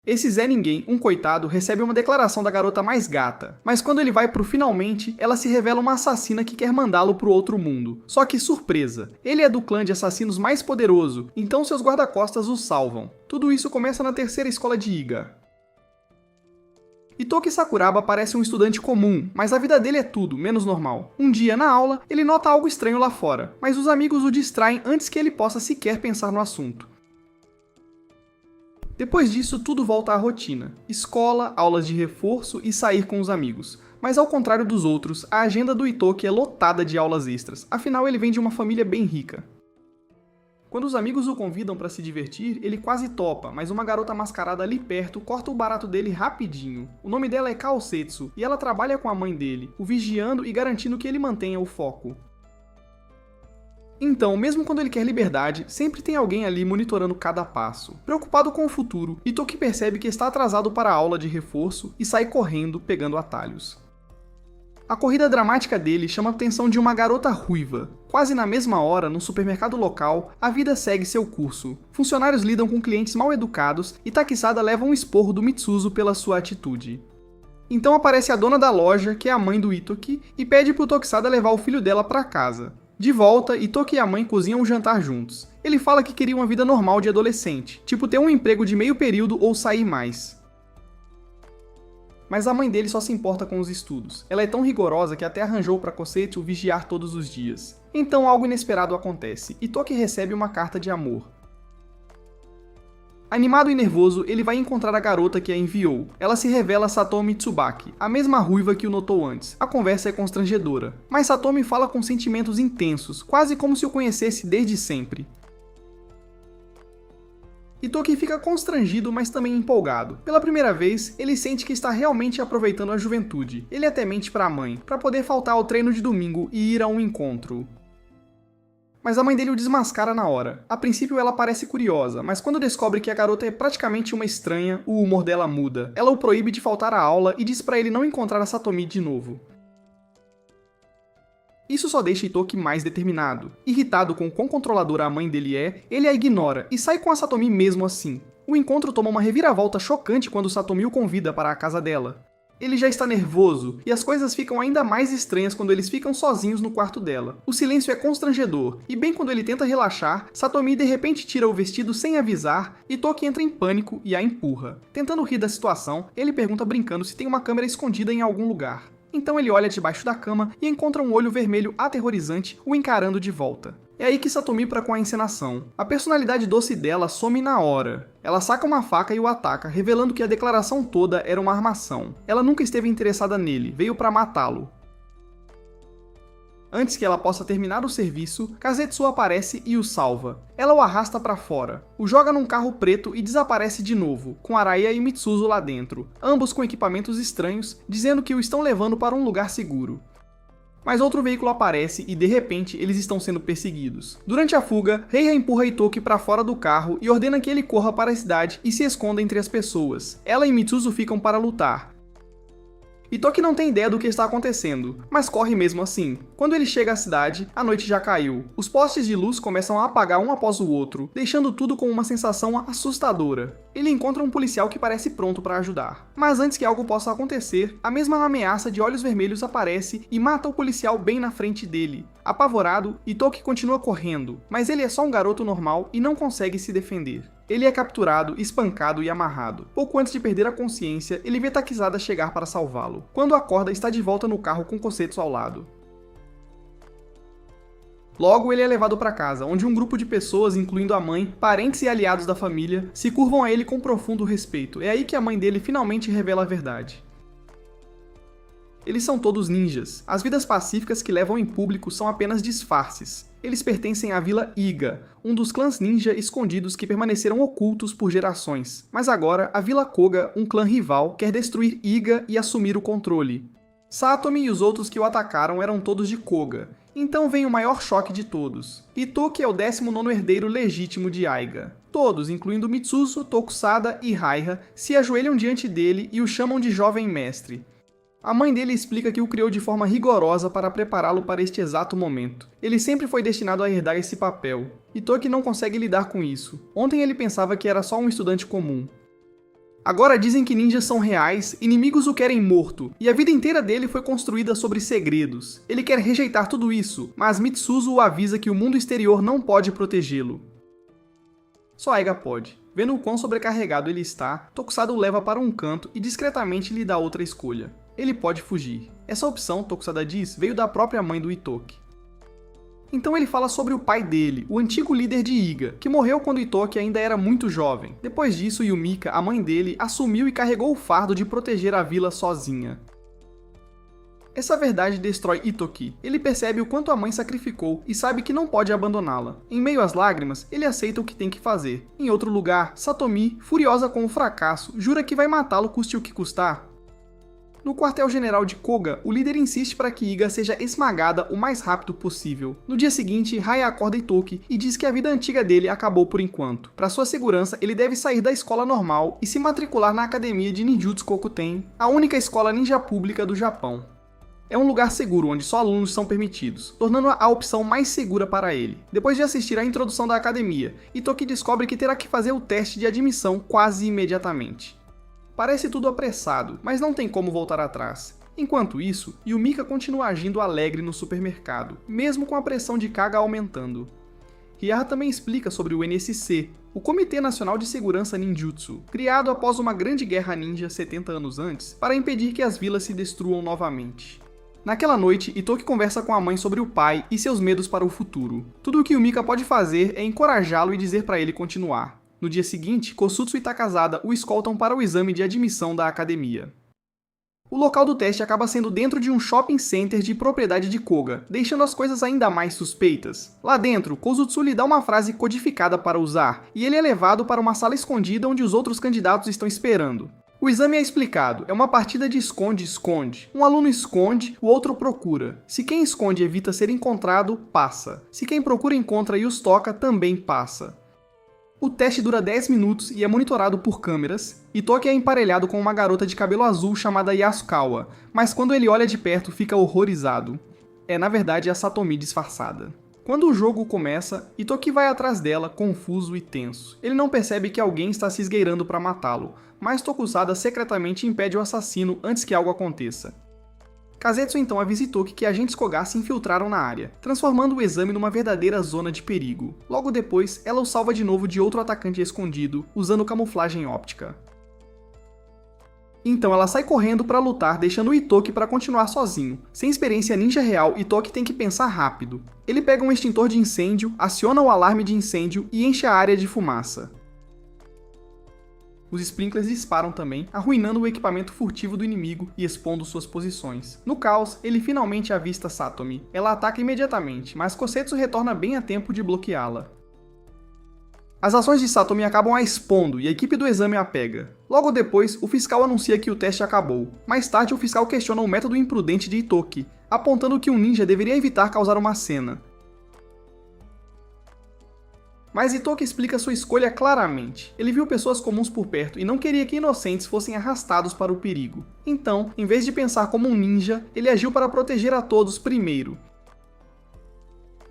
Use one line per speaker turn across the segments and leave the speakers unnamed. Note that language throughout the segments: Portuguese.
Esse Zé Ninguém, um coitado, recebe uma declaração da garota mais gata, mas quando ele vai pro finalmente, ela se revela uma assassina que quer mandá-lo pro outro mundo. Só que surpresa, ele é do clã de assassinos mais poderoso, então seus guarda-costas o salvam. Tudo isso começa na terceira escola de Iga. Itoki Sakuraba parece um estudante comum, mas a vida dele é tudo, menos normal. Um dia, na aula, ele nota algo estranho lá fora, mas os amigos o distraem antes que ele possa sequer pensar no assunto. Depois disso, tudo volta à rotina. Escola, aulas de reforço e sair com os amigos. Mas ao contrário dos outros, a agenda do Itoki é lotada de aulas extras, afinal ele vem de uma família bem rica. Quando os amigos o convidam para se divertir, ele quase topa, mas uma garota mascarada ali perto corta o barato dele rapidinho. O nome dela é Kaosetsu, e ela trabalha com a mãe dele, o vigiando e garantindo que ele mantenha o foco. Então, mesmo quando ele quer liberdade, sempre tem alguém ali monitorando cada passo. Preocupado com o futuro, Itoki percebe que está atrasado para a aula de reforço e sai correndo, pegando atalhos. A corrida dramática dele chama a atenção de uma garota ruiva. Quase na mesma hora, no supermercado local, a vida segue seu curso. Funcionários lidam com clientes mal educados e Takisada leva um esporro do Mitsuzo pela sua atitude. Então aparece a dona da loja, que é a mãe do Itoki, e pede pro Tokisada levar o filho dela para casa. De volta, Itoki e a mãe cozinham um jantar juntos. Ele fala que queria uma vida normal de adolescente, tipo ter um emprego de meio período ou sair mais. Mas a mãe dele só se importa com os estudos. Ela é tão rigorosa que até arranjou para Kosetsu vigiar todos os dias. Então algo inesperado acontece. Itoki recebe uma carta de amor. Animado e nervoso, ele vai encontrar a garota que a enviou. Ela se revela Satomi Tsubaki, a mesma ruiva que o notou antes. A conversa é constrangedora, mas Satomi fala com sentimentos intensos, quase como se o conhecesse desde sempre. Itoki fica constrangido, mas também empolgado. Pela primeira vez, ele sente que está realmente aproveitando a juventude. Ele até mente para a mãe, para poder faltar ao treino de domingo e ir a um encontro. Mas a mãe dele o desmascara na hora. A princípio ela parece curiosa, mas quando descobre que a garota é praticamente uma estranha, o humor dela muda. Ela o proíbe de faltar à aula e diz pra ele não encontrar a Satomi de novo. Isso só deixa Itoki mais determinado. Irritado com o quão controladora a mãe dele é, ele a ignora e sai com a Satomi mesmo assim. O encontro toma uma reviravolta chocante quando Satomi o convida para a casa dela. Ele já está nervoso, e as coisas ficam ainda mais estranhas quando eles ficam sozinhos no quarto dela. O silêncio é constrangedor, e bem quando ele tenta relaxar, Satomi de repente tira o vestido sem avisar, e Itoki entra em pânico e a empurra. Tentando rir da situação, ele pergunta brincando se tem uma câmera escondida em algum lugar. Então ele olha debaixo da cama e encontra um olho vermelho aterrorizante o encarando de volta. É aí que Satomi para com a encenação. A personalidade doce dela some na hora. Ela saca uma faca e o ataca, revelando que a declaração toda era uma armação. Ela nunca esteve interessada nele, veio para matá-lo. Antes que ela possa terminar o serviço, Kazetsu aparece e o salva. Ela o arrasta para fora, o joga num carro preto e desaparece de novo, com Araya e Mitsuzo lá dentro, ambos com equipamentos estranhos, dizendo que o estão levando para um lugar seguro. Mas outro veículo aparece e, de repente, eles estão sendo perseguidos. Durante a fuga, Reiha empurra Itoki para fora do carro e ordena que ele corra para a cidade e se esconda entre as pessoas. Ela e Mitsuzo ficam para lutar. Itoki não tem ideia do que está acontecendo, mas corre mesmo assim. Quando ele chega à cidade, a noite já caiu. Os postes de luz começam a apagar um após o outro, deixando tudo com uma sensação assustadora. Ele encontra um policial que parece pronto para ajudar. Mas antes que algo possa acontecer, a mesma ameaça de olhos vermelhos aparece e mata o policial bem na frente dele. Apavorado, Itoki continua correndo, mas ele é só um garoto normal e não consegue se defender. Ele é capturado, espancado e amarrado. Pouco antes de perder a consciência, ele vê Takisada chegar para salvá-lo. Quando acorda, está de volta no carro com Kosetsu ao lado. Logo, ele é levado para casa, onde um grupo de pessoas, incluindo a mãe, parentes e aliados da família, se curvam a ele com profundo respeito. É aí que a mãe dele finalmente revela a verdade. Eles são todos ninjas. As vidas pacíficas que levam em público são apenas disfarces. Eles pertencem à Vila Iga, um dos clãs ninja escondidos que permaneceram ocultos por gerações. Mas agora, a Vila Koga, um clã rival, quer destruir Iga e assumir o controle. Satomi e os outros que o atacaram eram todos de Koga. Então vem o maior choque de todos. Itoki é o 19º herdeiro legítimo de Aiga. Todos, incluindo Mitsuzo, Tokusada e Raiha, se ajoelham diante dele e o chamam de jovem mestre. A mãe dele explica que o criou de forma rigorosa para prepará-lo para este exato momento. Ele sempre foi destinado a herdar esse papel. Itoki não consegue lidar com isso. Ontem ele pensava que era só um estudante comum. Agora dizem que ninjas são reais, inimigos o querem morto, e a vida inteira dele foi construída sobre segredos. Ele quer rejeitar tudo isso, mas Mitsuzo o avisa que o mundo exterior não pode protegê-lo. Só Aiga pode. Vendo o quão sobrecarregado ele está, Tokusada o leva para um canto e discretamente lhe dá outra escolha. Ele pode fugir. Essa opção, Tokusada diz, veio da própria mãe do Itoki. Então ele fala sobre o pai dele, o antigo líder de Iga, que morreu quando Itoki ainda era muito jovem. Depois disso, Yumika, a mãe dele, assumiu e carregou o fardo de proteger a vila sozinha. Essa verdade destrói Itoki. Ele percebe o quanto a mãe sacrificou e sabe que não pode abandoná-la. Em meio às lágrimas, ele aceita o que tem que fazer. Em outro lugar, Satomi, furiosa com o fracasso, jura que vai matá-lo custe o que custar. No quartel-general de Koga, o líder insiste para que Iga seja esmagada o mais rápido possível. No dia seguinte, Raya acorda Itoki e diz que a vida antiga dele acabou por enquanto. Para sua segurança, ele deve sair da escola normal e se matricular na Academia de Ninjutsu Kokuten, a única escola ninja pública do Japão. É um lugar seguro onde só alunos são permitidos, tornando-a a opção mais segura para ele. Depois de assistir à introdução da academia, Itoki descobre que terá que fazer o teste de admissão quase imediatamente. Parece tudo apressado, mas não tem como voltar atrás. Enquanto isso, Yumika continua agindo alegre no supermercado, mesmo com a pressão de carga aumentando. Ryaha também explica sobre o NSC, o Comitê Nacional de Segurança Ninjutsu, criado após uma grande guerra ninja 70 anos antes, para impedir que as vilas se destruam novamente. Naquela noite, Itoki conversa com a mãe sobre o pai e seus medos para o futuro. Tudo o que Yumika pode fazer é encorajá-lo e dizer para ele continuar. No dia seguinte, Kosutsu e Takazada o escoltam para o exame de admissão da academia. O local do teste acaba sendo dentro de um shopping center de propriedade de Koga, deixando as coisas ainda mais suspeitas. Lá dentro, Kosutsu lhe dá uma frase codificada para usar, e ele é levado para uma sala escondida onde os outros candidatos estão esperando. O exame é explicado, é uma partida de esconde-esconde. Um aluno esconde, o outro procura. Se quem esconde evita ser encontrado, passa. Se quem procura encontra e os toca, também passa. O teste dura 10 minutos e é monitorado por câmeras. Itoki é emparelhado com uma garota de cabelo azul chamada Yasukawa, mas quando ele olha de perto fica horrorizado. É na verdade a Satomi disfarçada. Quando o jogo começa, Itoki vai atrás dela, confuso e tenso. Ele não percebe que alguém está se esgueirando para matá-lo, mas Tokusada secretamente impede o assassino antes que algo aconteça. Kazetsu então avisa Itoki que agentes Koga se infiltraram na área, transformando o exame numa verdadeira zona de perigo. Logo depois, ela o salva de novo de outro atacante escondido, usando camuflagem óptica. Então ela sai correndo para lutar, deixando o Itoki para continuar sozinho. Sem experiência ninja real, Itoki tem que pensar rápido. Ele pega um extintor de incêndio, aciona o alarme de incêndio e enche a área de fumaça. Os sprinklers disparam também, arruinando o equipamento furtivo do inimigo e expondo suas posições. No caos, ele finalmente avista Satomi. Ela ataca imediatamente, mas Kosetsu retorna bem a tempo de bloqueá-la. As ações de Satomi acabam a expondo e a equipe do exame a pega. Logo depois, o fiscal anuncia que o teste acabou. Mais tarde, o fiscal questiona o método imprudente de Itoki, apontando que um ninja deveria evitar causar uma cena. Mas Itoki explica sua escolha claramente. Ele viu pessoas comuns por perto e não queria que inocentes fossem arrastados para o perigo. Então, em vez de pensar como um ninja, ele agiu para proteger a todos primeiro.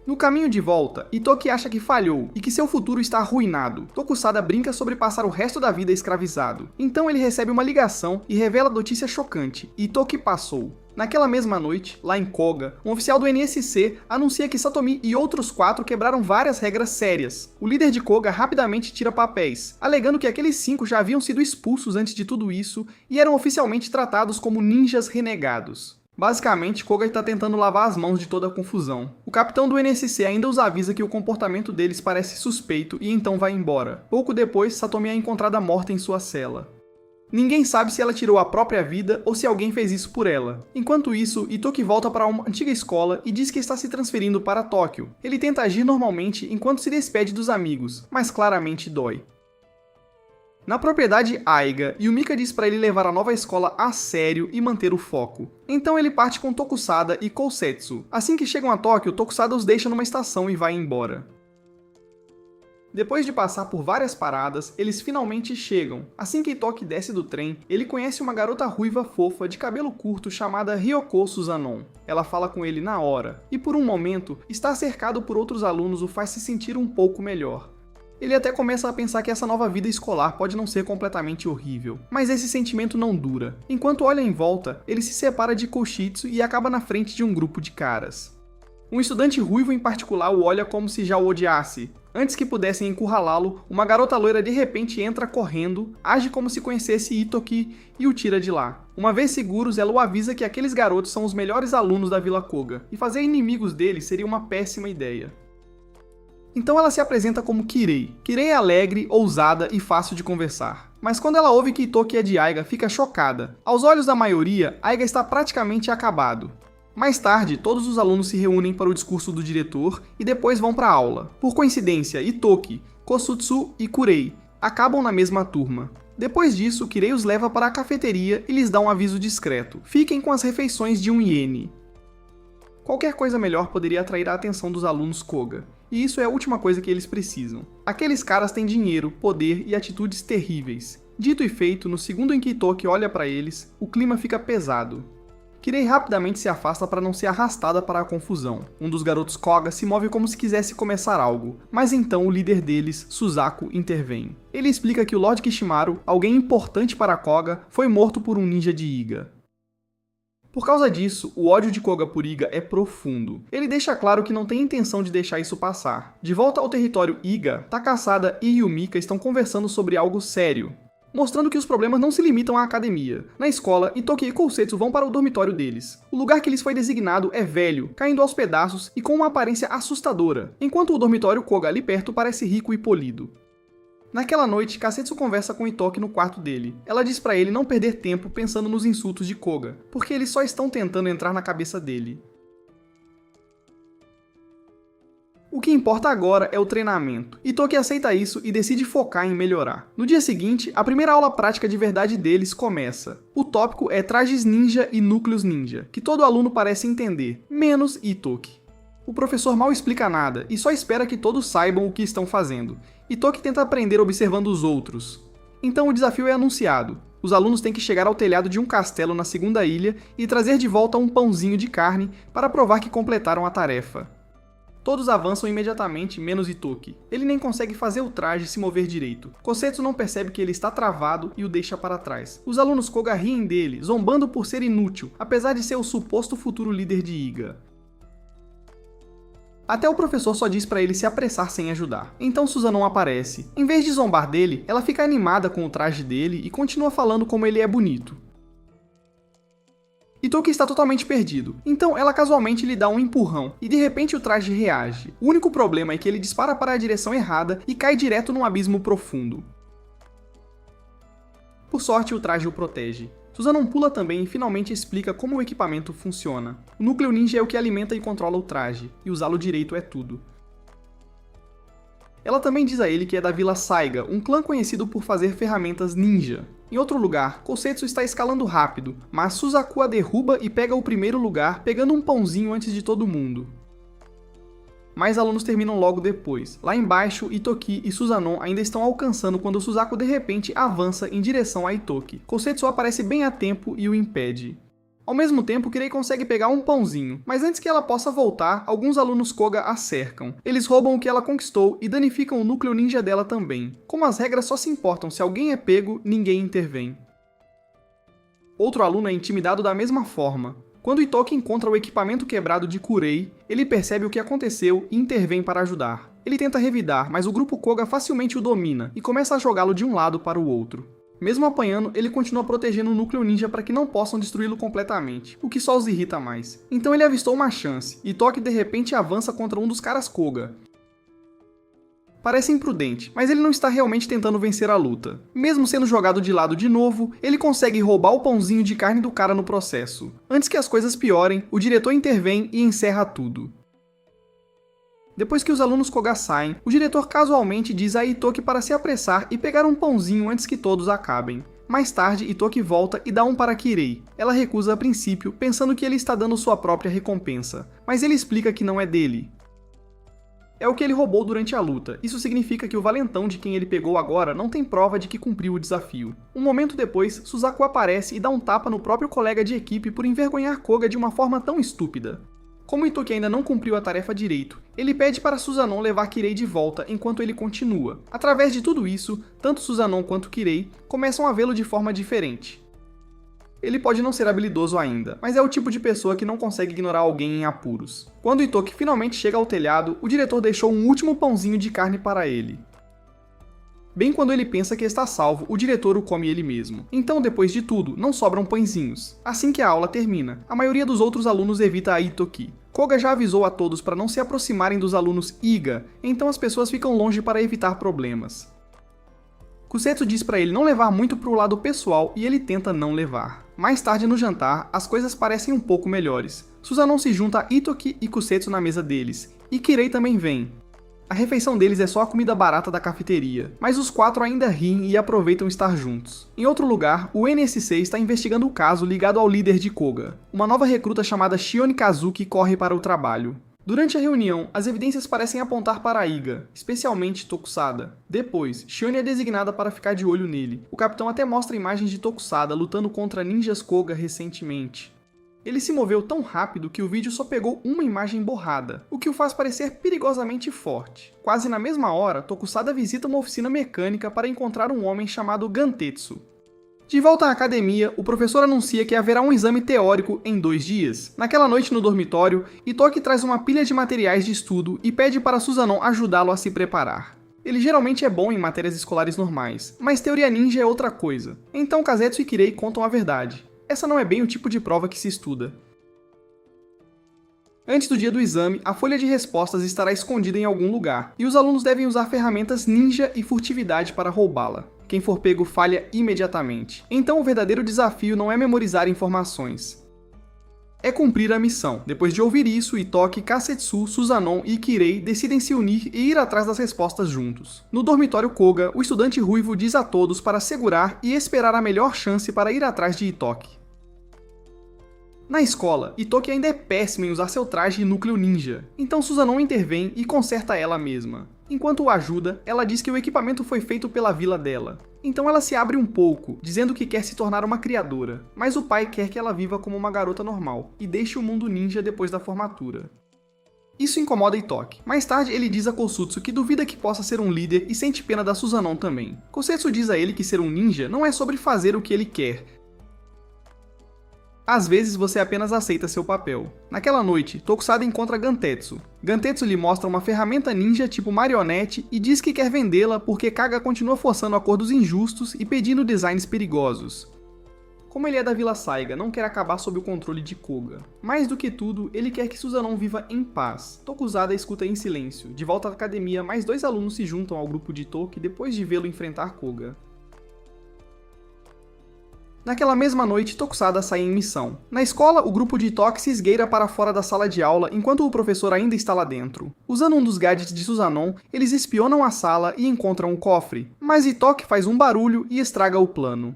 No caminho de volta, Itoki acha que falhou e que seu futuro está arruinado. Tokusada brinca sobre passar o resto da vida escravizado. Então ele recebe uma ligação e revela a notícia chocante: Itoki passou. Naquela mesma noite, lá em Koga, um oficial do NSC anuncia que Satomi e outros 4 quebraram várias regras sérias. O líder de Koga rapidamente tira papéis, alegando que aqueles 5 já haviam sido expulsos antes de tudo isso e eram oficialmente tratados como ninjas renegados. Basicamente, Koga está tentando lavar as mãos de toda a confusão. O capitão do NSC ainda os avisa que o comportamento deles parece suspeito e então vai embora. Pouco depois, Satomi é encontrada morta em sua cela. Ninguém sabe se ela tirou a própria vida ou se alguém fez isso por ela. Enquanto isso, Itoki volta para uma antiga escola e diz que está se transferindo para Tóquio. Ele tenta agir normalmente enquanto se despede dos amigos, mas claramente dói. Na propriedade Aiga, Yumika diz para ele levar a nova escola a sério e manter o foco. Então ele parte com Tokusada e Kousetsu. Assim que chegam a Tóquio, Tokusada os deixa numa estação e vai embora. Depois de passar por várias paradas, eles finalmente chegam. Assim que Itoki desce do trem, ele conhece uma garota ruiva fofa de cabelo curto chamada Ryoko Suzanon. Ela fala com ele na hora, e por um momento, estar cercado por outros alunos o faz se sentir um pouco melhor. Ele até começa a pensar que essa nova vida escolar pode não ser completamente horrível, mas esse sentimento não dura. Enquanto olha em volta, ele se separa de Koshitsu e acaba na frente de um grupo de caras. Um estudante ruivo em particular o olha como se já o odiasse. Antes que pudessem encurralá-lo, uma garota loira de repente entra correndo, age como se conhecesse Itoki e o tira de lá. Uma vez seguros, ela o avisa que aqueles garotos são os melhores alunos da Vila Koga, e fazer inimigos deles seria uma péssima ideia. Então ela se apresenta como Kirei. Kirei é alegre, ousada e fácil de conversar. Mas quando ela ouve que Itoki é de Aiga, fica chocada. Aos olhos da maioria, Aiga está praticamente acabado. Mais tarde, todos os alunos se reúnem para o discurso do diretor e depois vão para a aula. Por coincidência, Itoki, Kosutsu e Kurei acabam na mesma turma. Depois disso, Kirei os leva para a cafeteria e lhes dá um aviso discreto. Fiquem com as refeições de 1 iene. Qualquer coisa melhor poderia atrair a atenção dos alunos Koga. E isso é a última coisa que eles precisam. Aqueles caras têm dinheiro, poder e atitudes terríveis. Dito e feito, no segundo em que Itoki olha para eles, o clima fica pesado. Kirei rapidamente se afasta para não ser arrastada para a confusão. Um dos garotos Koga se move como se quisesse começar algo, mas então o líder deles, Suzaku, intervém. Ele explica que o Lord Kishimaru, alguém importante para Koga, foi morto por um ninja de Iga. Por causa disso, o ódio de Koga por Iga é profundo. Ele deixa claro que não tem intenção de deixar isso passar. De volta ao território Iga, Takasada e Yumika estão conversando sobre algo sério, mostrando que os problemas não se limitam à academia. Na escola, Itoki e Kousetsu vão para o dormitório deles. O lugar que lhes foi designado é velho, caindo aos pedaços e com uma aparência assustadora, enquanto o dormitório Koga ali perto parece rico e polido. Naquela noite, Kasetsu conversa com Itoki no quarto dele. Ela diz pra ele não perder tempo pensando nos insultos de Koga, porque eles só estão tentando entrar na cabeça dele. O que importa agora é o treinamento. Itoki aceita isso e decide focar em melhorar. No dia seguinte, a primeira aula prática de verdade deles começa. O tópico é trajes ninja e núcleos ninja, que todo aluno parece entender, menos Itoki. O professor mal explica nada e só espera que todos saibam o que estão fazendo. Itoki tenta aprender observando os outros. Então o desafio é anunciado. Os alunos têm que chegar ao telhado de um castelo na segunda ilha e trazer de volta um pãozinho de carne para provar que completaram a tarefa. Todos avançam imediatamente, menos Itoki. Ele nem consegue fazer o traje se mover direito. Kosetsu não percebe que ele está travado e o deixa para trás. Os alunos Koga riem dele, zombando por ser inútil, apesar de ser o suposto futuro líder de Iga. Até o professor só diz pra ele se apressar sem ajudar. Então Suzanon aparece. Em vez de zombar dele, ela fica animada com o traje dele e continua falando como ele é bonito. Itoki está totalmente perdido, então ela casualmente lhe dá um empurrão, e de repente o traje reage. O único problema é que ele dispara para a direção errada e cai direto num abismo profundo. Por sorte, o traje o protege. Suzanon pula também e finalmente explica como o equipamento funciona. O núcleo ninja é o que alimenta e controla o traje, e usá-lo direito é tudo. Ela também diz a ele que é da Vila Saiga, um clã conhecido por fazer ferramentas ninja. Em outro lugar, Kousetsu está escalando rápido, mas Suzaku a derruba e pega o primeiro lugar, pegando um pãozinho antes de todo mundo. Mais alunos terminam logo depois. Lá embaixo, Itoki e Suzanon ainda estão alcançando quando Suzaku de repente avança em direção a Itoki. Kousetsu aparece bem a tempo e o impede. Ao mesmo tempo, Kirei consegue pegar um pãozinho, mas antes que ela possa voltar, alguns alunos Koga a cercam. Eles roubam o que ela conquistou e danificam o núcleo ninja dela também. Como as regras só se importam se alguém é pego, ninguém intervém. Outro aluno é intimidado da mesma forma. Quando Itoki encontra o equipamento quebrado de Kurei, ele percebe o que aconteceu e intervém para ajudar. Ele tenta revidar, mas o grupo Koga facilmente o domina e começa a jogá-lo de um lado para o outro. Mesmo apanhando, ele continua protegendo o núcleo ninja para que não possam destruí-lo completamente, o que só os irrita mais. Então ele avistou uma chance, e Itoki de repente avança contra um dos caras Koga. Parece imprudente, mas ele não está realmente tentando vencer a luta. Mesmo sendo jogado de lado de novo, ele consegue roubar o pãozinho de carne do cara no processo. Antes que as coisas piorem, o diretor intervém e encerra tudo. Depois que os alunos Koga saem, o diretor casualmente diz a Itoki para se apressar e pegar um pãozinho antes que todos acabem. Mais tarde, Itoki volta e dá um para Kirei. Ela recusa a princípio, pensando que ele está dando sua própria recompensa, mas ele explica que não é dele. É o que ele roubou durante a luta. Isso significa que o valentão de quem ele pegou agora não tem prova de que cumpriu o desafio. Um momento depois, Suzaku aparece e dá um tapa no próprio colega de equipe por envergonhar Koga de uma forma tão estúpida. Como Itoki ainda não cumpriu a tarefa direito Ele pede para Suzanon levar Kirei de volta enquanto ele continua. Através de tudo isso, tanto Suzanon quanto Kirei começam a vê-lo de forma diferente. Ele pode não ser habilidoso ainda, mas é o tipo de pessoa que não consegue ignorar alguém em apuros. Quando Itoki finalmente chega ao telhado, o diretor deixou um último pãozinho de carne para ele. Bem quando ele pensa que está salvo, o diretor o come ele mesmo. Então, depois de tudo, não sobram pãezinhos. Assim que a aula termina, a maioria dos outros alunos evita a Itoki. Koga já avisou a todos para não se aproximarem dos alunos Iga, então as pessoas ficam longe para evitar problemas. Kusetsu diz para ele não levar muito pro lado pessoal e ele tenta não levar. Mais tarde no jantar, as coisas parecem um pouco melhores. Suzanon se junta a Itoki e Kusetsu na mesa deles, e Kirei também vem. A refeição deles é só a comida barata da cafeteria, mas os 4 ainda riem e aproveitam estar juntos. Em outro lugar, o NSC está investigando o caso ligado ao líder de Koga. Uma nova recruta chamada Shione Kazuki corre para o trabalho. Durante a reunião, as evidências parecem apontar para Iga, especialmente Tokusada. Depois, Shione é designada para ficar de olho nele. O capitão até mostra imagens de Tokusada lutando contra ninjas Koga recentemente. Ele se moveu tão rápido que o vídeo só pegou uma imagem borrada, o que o faz parecer perigosamente forte. Quase na mesma hora, Tokusada visita uma oficina mecânica para encontrar um homem chamado Gantetsu. De volta à academia, o professor anuncia que haverá um exame teórico em 2 dias. Naquela noite no dormitório, Itoki traz uma pilha de materiais de estudo e pede para Suzanon ajudá-lo a se preparar. Ele geralmente é bom em matérias escolares normais, mas teoria ninja é outra coisa. Então Kazetsu e Kirei contam a verdade. Essa não é bem o tipo de prova que se estuda. Antes do dia do exame, a folha de respostas estará escondida em algum lugar, e os alunos devem usar ferramentas ninja e furtividade para roubá-la. Quem for pego falha imediatamente. Então o verdadeiro desafio não é memorizar informações. É cumprir a missão. Depois de ouvir isso, Itoki, Kasetsu, Suzanon e Kirei decidem se unir e ir atrás das respostas juntos. No dormitório Koga, o estudante ruivo diz a todos para segurar e esperar a melhor chance para ir atrás de Itoki. Na escola, Itoki ainda é péssima em usar seu traje núcleo ninja, então Suzanon intervém e conserta ela mesma. Enquanto o ajuda, ela diz que o equipamento foi feito pela vila dela. Então ela se abre um pouco, dizendo que quer se tornar uma criadora, mas o pai quer que ela viva como uma garota normal e deixe o mundo ninja depois da formatura. Isso incomoda Itoki. Mais tarde ele diz a Kosutsu que duvida que possa ser um líder e sente pena da Suzanon também. Kosetsu diz a ele que ser um ninja não é sobre fazer o que ele quer. Às vezes você apenas aceita seu papel. Naquela noite, Tokusada encontra Gantetsu. Gantetsu lhe mostra uma ferramenta ninja tipo marionete e diz que quer vendê-la porque Kaga continua forçando acordos injustos e pedindo designs perigosos. Como ele é da Vila Saiga, não quer acabar sob o controle de Koga. Mais do que tudo, ele quer que Suzanon viva em paz. Tokusada escuta em silêncio. De volta à academia, mais 2 alunos se juntam ao grupo de Toki depois de vê-lo enfrentar Koga. Naquela mesma noite, Tokusada sai em missão. Na escola, o grupo de Itoki se esgueira para fora da sala de aula enquanto o professor ainda está lá dentro. Usando um dos gadgets de Suzanon, eles espionam a sala e encontram um cofre, mas Itoki faz um barulho e estraga o plano.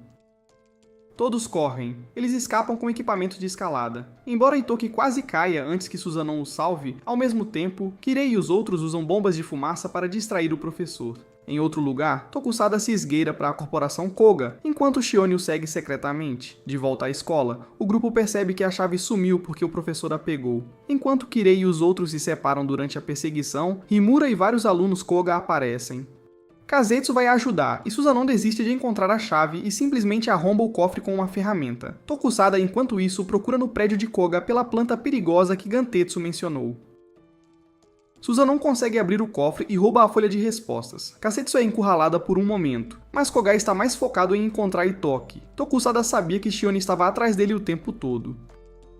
Todos correm. Eles escapam com equipamento de escalada. Embora Itoki quase caia antes que Suzanon o salve, ao mesmo tempo, Kirei e os outros usam bombas de fumaça para distrair o professor. Em outro lugar, Tokusada se esgueira para a corporação Koga, enquanto Shione o segue secretamente. De volta à escola, o grupo percebe que a chave sumiu porque o professor a pegou. Enquanto Kirei e os outros se separam durante a perseguição, Himura e vários alunos Koga aparecem. Kazetsu vai ajudar, e Suzanon desiste de encontrar a chave e simplesmente arromba o cofre com uma ferramenta. Tokusada, enquanto isso, procura no prédio de Koga pela planta perigosa que Gantetsu mencionou. Suzanon consegue abrir o cofre e rouba a folha de respostas. Kasetsu é encurralada por um momento, mas Koga está mais focado em encontrar Itoki. Tokusada sabia que Shione estava atrás dele o tempo todo.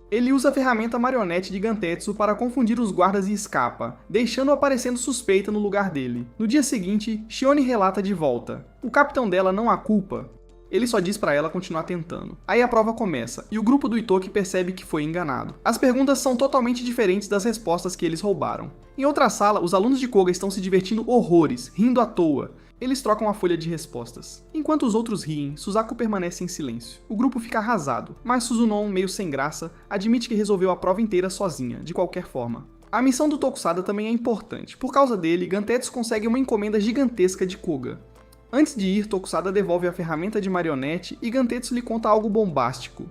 Ele usa a ferramenta marionete de Gantetsu para confundir os guardas e escapa, deixando-o aparecendo suspeita no lugar dele. No dia seguinte, Shione relata de volta. O capitão dela não a culpa. Ele só diz pra ela continuar tentando. Aí a prova começa, e o grupo do Itoki percebe que foi enganado. As perguntas são totalmente diferentes das respostas que eles roubaram. Em outra sala, os alunos de Koga estão se divertindo horrores, rindo à toa. Eles trocam a folha de respostas. Enquanto os outros riem, Suzaku permanece em silêncio. O grupo fica arrasado, mas Suzunon, meio sem graça, admite que resolveu a prova inteira sozinha, de qualquer forma. A missão do Tokusada também é importante. Por causa dele, Gantetsu consegue uma encomenda gigantesca de Koga. Antes de ir, Tokusada devolve a ferramenta de marionete e Gantetsu lhe conta algo bombástico.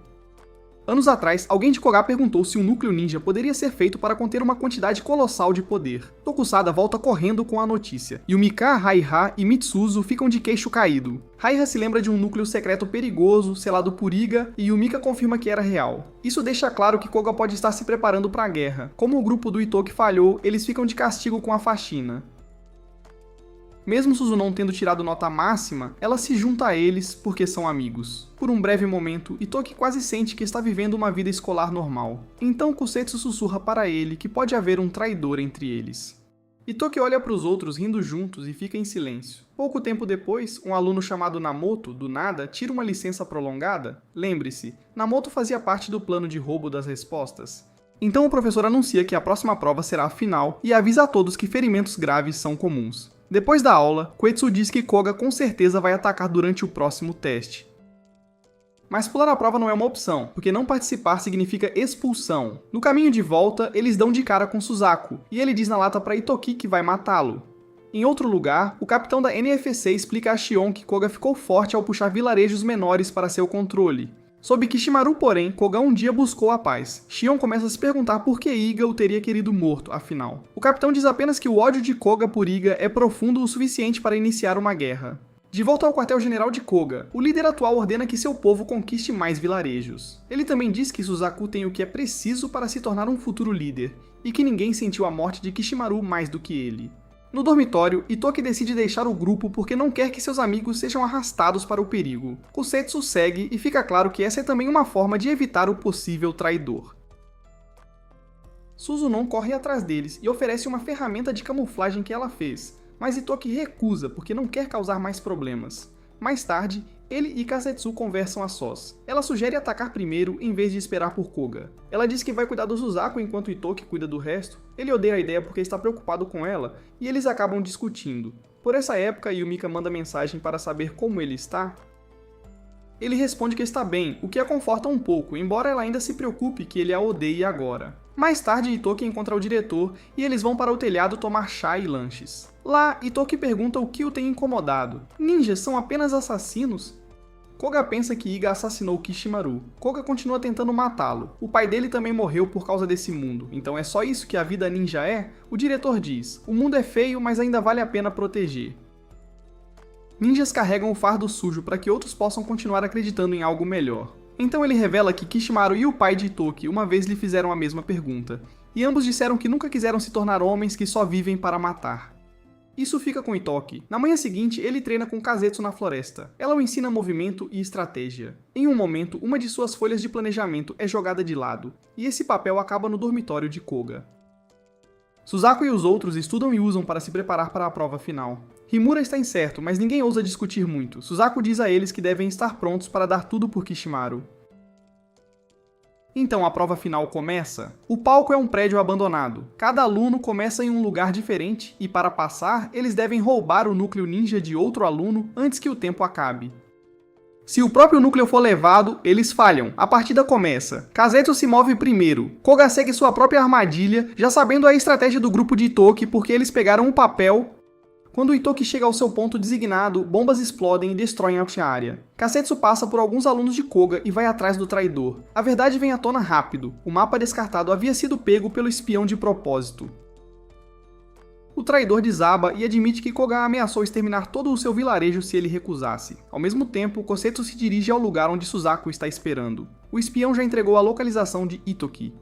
Anos atrás, alguém de Koga perguntou se um núcleo ninja poderia ser feito para conter uma quantidade colossal de poder. Tokusada volta correndo com a notícia, e o Mika, Raiha e Mitsuzo ficam de queixo caído. Raiha se lembra de um núcleo secreto perigoso, selado por Iga, e o Mika confirma que era real. Isso deixa claro que Koga pode estar se preparando para a guerra. Como o grupo do Itoki falhou, eles ficam de castigo com a faxina. Mesmo Suzunon tendo tirado nota máxima, ela se junta a eles porque são amigos. Por um breve momento, Itoki quase sente que está vivendo uma vida escolar normal. Então Kusetsu sussurra para ele que pode haver um traidor entre eles. Itoki olha para os outros rindo juntos e fica em silêncio. Pouco tempo depois, um aluno chamado Namoto, do nada, tira uma licença prolongada. Lembre-se, Namoto fazia parte do plano de roubo das respostas. Então o professor anuncia que a próxima prova será a final e avisa a todos que ferimentos graves são comuns. Depois da aula, Koetsu diz que Koga com certeza vai atacar durante o próximo teste. Mas pular a prova não é uma opção, porque não participar significa expulsão. No caminho de volta, eles dão de cara com Suzaku, e ele diz na lata para Itoki que vai matá-lo. Em outro lugar, o capitão da NFC explica a Shion que Koga ficou forte ao puxar vilarejos menores para seu controle. Sob Kishimaru, porém, Koga um dia buscou a paz. Shion começa a se perguntar por que Iga o teria querido morto, afinal. O capitão diz apenas que o ódio de Koga por Iga é profundo o suficiente para iniciar uma guerra. De volta ao quartel-general de Koga, o líder atual ordena que seu povo conquiste mais vilarejos. Ele também diz que Suzaku tem o que é preciso para se tornar um futuro líder, e que ninguém sentiu a morte de Kishimaru mais do que ele. No dormitório, Itoki decide deixar o grupo porque não quer que seus amigos sejam arrastados para o perigo. Kusetsu segue e fica claro que essa é também uma forma de evitar o possível traidor. Suzunon corre atrás deles e oferece uma ferramenta de camuflagem que ela fez, mas Itoki recusa porque não quer causar mais problemas. Mais tarde, ele e Kazetsu conversam a sós. Ela sugere atacar primeiro em vez de esperar por Koga. Ela diz que vai cuidar do Suzaku enquanto Itoki cuida do resto. Ele odeia a ideia porque está preocupado com ela e eles acabam discutindo. Por essa época, Yumika manda mensagem para saber como ele está. Ele responde que está bem, o que a conforta um pouco, embora ela ainda se preocupe que ele a odeie agora. Mais tarde, Itoki encontra o diretor e eles vão para o telhado tomar chá e lanches. Lá, Itoki pergunta o que o tem incomodado. Ninjas são apenas assassinos? Koga pensa que Iga assassinou Kishimaru. Koga continua tentando matá-lo. O pai dele também morreu por causa desse mundo, então é só isso que a vida ninja é? O diretor diz, o mundo é feio, mas ainda vale a pena proteger. Ninjas carregam o fardo sujo para que outros possam continuar acreditando em algo melhor. Então ele revela que Kishimaru e o pai de Itoki uma vez lhe fizeram a mesma pergunta, e ambos disseram que nunca quiseram se tornar homens que só vivem para matar. Isso fica com Itoki. Na manhã seguinte, ele treina com Kazetsu na floresta. Ela o ensina movimento e estratégia. Em um momento, uma de suas folhas de planejamento é jogada de lado, e esse papel acaba no dormitório de Koga. Suzaku e os outros estudam e usam para se preparar para a prova final. Himura está incerto, mas ninguém ousa discutir muito. Suzaku diz a eles que devem estar prontos para dar tudo por Kishimaru. Então a prova final começa. O palco é um prédio abandonado. Cada aluno começa em um lugar diferente e para passar, eles devem roubar o núcleo ninja de outro aluno antes que o tempo acabe. Se o próprio núcleo for levado, eles falham. A partida começa. Kazetsu se move primeiro. Koga segue sua própria armadilha, já sabendo a estratégia do grupo de Itoki porque eles pegaram o papel. Quando Itoki chega ao seu ponto designado, bombas explodem e destroem a área. Kasetsu passa por alguns alunos de Koga e vai atrás do traidor. A verdade vem à tona rápido. O mapa descartado havia sido pego pelo espião de propósito. O traidor desaba e admite que Koga ameaçou exterminar todo o seu vilarejo se ele recusasse. Ao mesmo tempo, Kosetsu se dirige ao lugar onde Suzaku está esperando. O espião já entregou a localização de Itoki.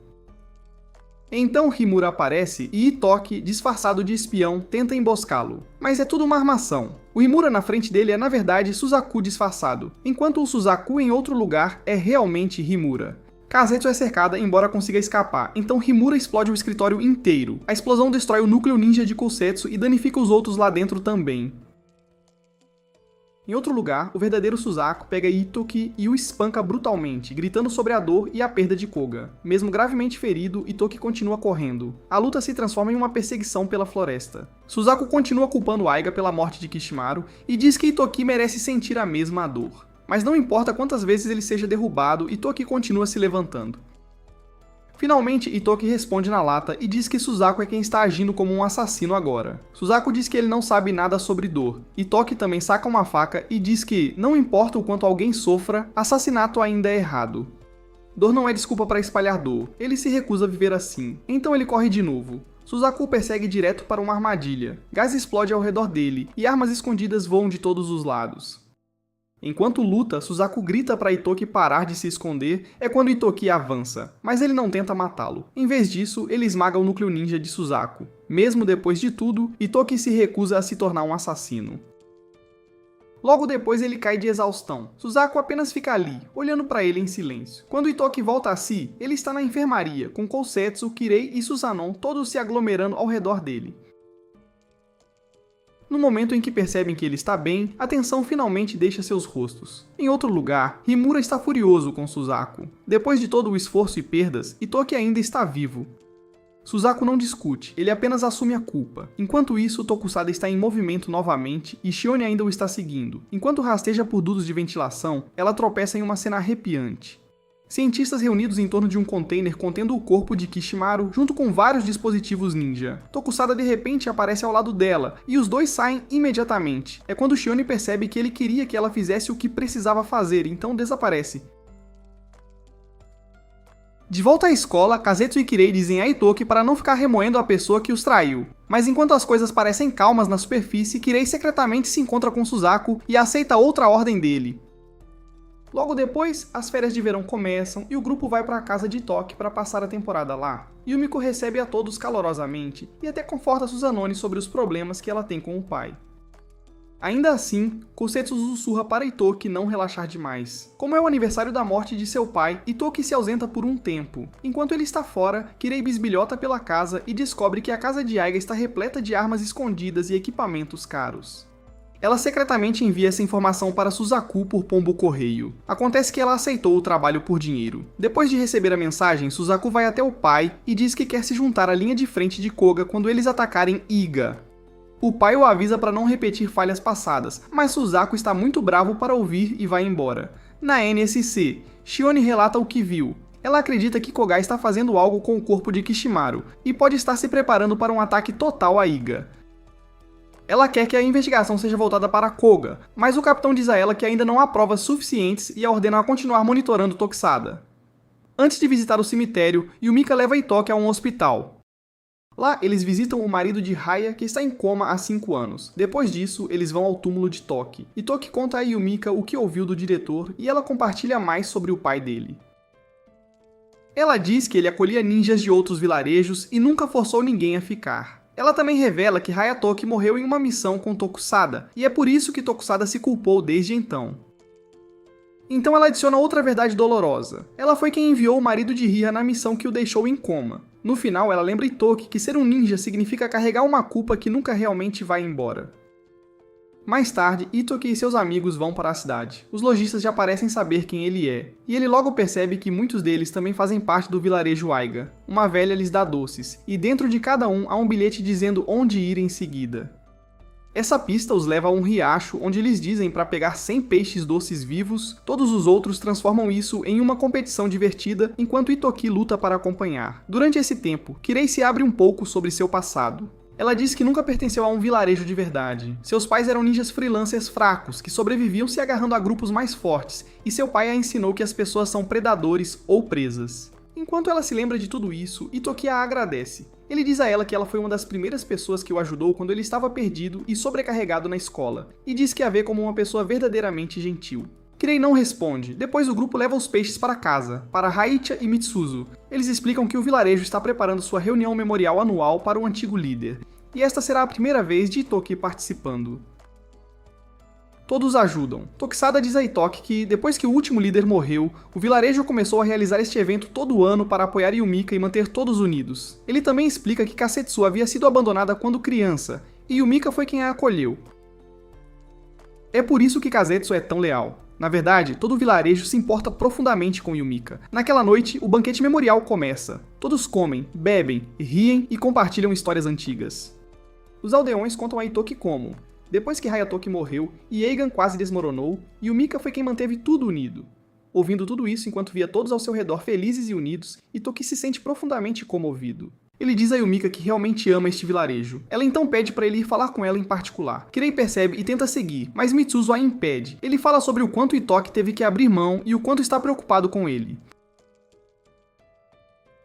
Então Himura aparece e Itoki, disfarçado de espião, tenta emboscá-lo. Mas é tudo uma armação. O Himura na frente dele é na verdade Suzaku disfarçado, enquanto o Suzaku em outro lugar é realmente Himura. Kazetsu é cercada embora consiga escapar, então Himura explode o escritório inteiro. A explosão destrói o núcleo ninja de Kusetsu e danifica os outros lá dentro também. Em outro lugar, o verdadeiro Suzaku pega Itoki e o espanca brutalmente, gritando sobre a dor e a perda de Koga. Mesmo gravemente ferido, Itoki continua correndo. A luta se transforma em uma perseguição pela floresta. Suzaku continua culpando Aiga pela morte de Kishimaru e diz que Itoki merece sentir a mesma dor. Mas não importa quantas vezes ele seja derrubado, Itoki continua se levantando. Finalmente, Itoki responde na lata e diz que Suzaku é quem está agindo como um assassino agora. Suzaku diz que ele não sabe nada sobre dor. Itoki também saca uma faca e diz que, não importa o quanto alguém sofra, assassinato ainda é errado. Dor não é desculpa para espalhar dor, ele se recusa a viver assim, então ele corre de novo. Suzaku o persegue direto para uma armadilha, gás explode ao redor dele e armas escondidas voam de todos os lados. Enquanto luta, Suzaku grita para Itoki parar de se esconder, é quando Itoki avança, mas ele não tenta matá-lo. Em vez disso, ele esmaga o núcleo ninja de Suzaku. Mesmo depois de tudo, Itoki se recusa a se tornar um assassino. Logo depois ele cai de exaustão. Suzaku apenas fica ali, olhando para ele em silêncio. Quando Itoki volta a si, ele está na enfermaria, com Kousetsu, Kirei e Susanoo todos se aglomerando ao redor dele. No momento em que percebem que ele está bem, a tensão finalmente deixa seus rostos. Em outro lugar, Himura está furioso com Suzaku. Depois de todo o esforço e perdas, Itoki ainda está vivo. Suzaku não discute, ele apenas assume a culpa. Enquanto isso, Tokusada está em movimento novamente e Shione ainda o está seguindo. Enquanto rasteja por dutos de ventilação, ela tropeça em uma cena arrepiante. Cientistas reunidos em torno de um container contendo o corpo de Kishimaru, junto com vários dispositivos ninja. Tokusada de repente aparece ao lado dela, e os dois saem imediatamente. É quando Shione percebe que ele queria que ela fizesse o que precisava fazer, então desaparece. De volta à escola, Kazetsu e Kirei dizem a Itoki para não ficar remoendo a pessoa que os traiu. Mas enquanto as coisas parecem calmas na superfície, Kirei secretamente se encontra com Suzaku e aceita outra ordem dele. Logo depois, as férias de verão começam e o grupo vai para a casa de Itoki para passar a temporada lá. Yumiko recebe a todos calorosamente e até conforta Susanoo sobre os problemas que ela tem com o pai. Ainda assim, Kousetsu sussurra para Itoki não relaxar demais. Como é o aniversário da morte de seu pai, Itoki se ausenta por um tempo. Enquanto ele está fora, Kirei bisbilhota pela casa e descobre que a casa de Aiga está repleta de armas escondidas e equipamentos caros. Ela secretamente envia essa informação para Suzaku por pombo correio. Acontece que ela aceitou o trabalho por dinheiro. Depois de receber a mensagem, Suzaku vai até o pai e diz que quer se juntar à linha de frente de Koga quando eles atacarem Iga. O pai o avisa para não repetir falhas passadas, mas Suzaku está muito bravo para ouvir e vai embora. Na NSC, Shione relata o que viu. Ela acredita que Koga está fazendo algo com o corpo de Kishimaru e pode estar se preparando para um ataque total a Iga. Ela quer que a investigação seja voltada para Koga, mas o capitão diz a ela que ainda não há provas suficientes e a ordena a continuar monitorando Tokusada. Antes de visitar o cemitério, Yumika leva Itoki a um hospital. Lá, eles visitam o marido de Haya, que está em coma há 5 anos. Depois disso, eles vão ao túmulo de Toki. Itoki conta a Yumika o que ouviu do diretor e ela compartilha mais sobre o pai dele. Ela diz que ele acolhia ninjas de outros vilarejos e nunca forçou ninguém a ficar. Ela também revela que Hayatoki morreu em uma missão com Tokusada, e é por isso que Tokusada se culpou desde então. Então ela adiciona outra verdade dolorosa. Ela foi quem enviou o marido de Riha na missão que o deixou em coma. No final, ela lembra Itoki que ser um ninja significa carregar uma culpa que nunca realmente vai embora. Mais tarde, Itoki e seus amigos vão para a cidade. Os lojistas já parecem saber quem ele é, e ele logo percebe que muitos deles também fazem parte do vilarejo Aiga. Uma velha lhes dá doces, e dentro de cada um há um bilhete dizendo onde ir em seguida. Essa pista os leva a um riacho onde eles dizem para pegar 100 peixes doces vivos, todos os outros transformam isso em uma competição divertida enquanto Itoki luta para acompanhar. Durante esse tempo, Kirei se abre um pouco sobre seu passado. Ela diz que nunca pertenceu a um vilarejo de verdade. Seus pais eram ninjas freelancers fracos, que sobreviviam se agarrando a grupos mais fortes, e seu pai a ensinou que as pessoas são predadores ou presas. Enquanto ela se lembra de tudo isso, Itoki a agradece. Ele diz a ela que ela foi uma das primeiras pessoas que o ajudou quando ele estava perdido e sobrecarregado na escola, e diz que a vê como uma pessoa verdadeiramente gentil. Kirei não responde. Depois o grupo leva os peixes para casa, para Haicha e Mitsuzu. Eles explicam que o vilarejo está preparando sua reunião memorial anual para o antigo líder, e esta será a primeira vez de Itoki participando. Todos ajudam. Tokusada diz a Itoki que, depois que o último líder morreu, o vilarejo começou a realizar este evento todo ano para apoiar Yumika e manter todos unidos. Ele também explica que Kasetsu havia sido abandonada quando criança, e Yumika foi quem a acolheu. É por isso que Kasetsu é tão leal. Na verdade, todo o vilarejo se importa profundamente com Yumika. Naquela noite, o banquete memorial começa. Todos comem, bebem, riem e compartilham histórias antigas. Os aldeões contam a Itoki como: depois que Hayatoki morreu e Eigan quase desmoronou, Yumika foi quem manteve tudo unido. Ouvindo tudo isso enquanto via todos ao seu redor felizes e unidos, Itoki se sente profundamente comovido. Ele diz a Yumika que realmente ama este vilarejo. Ela então pede para ele ir falar com ela em particular. Kirei percebe e tenta seguir, mas Mitsuzu a impede. Ele fala sobre o quanto Itoki teve que abrir mão e o quanto está preocupado com ele.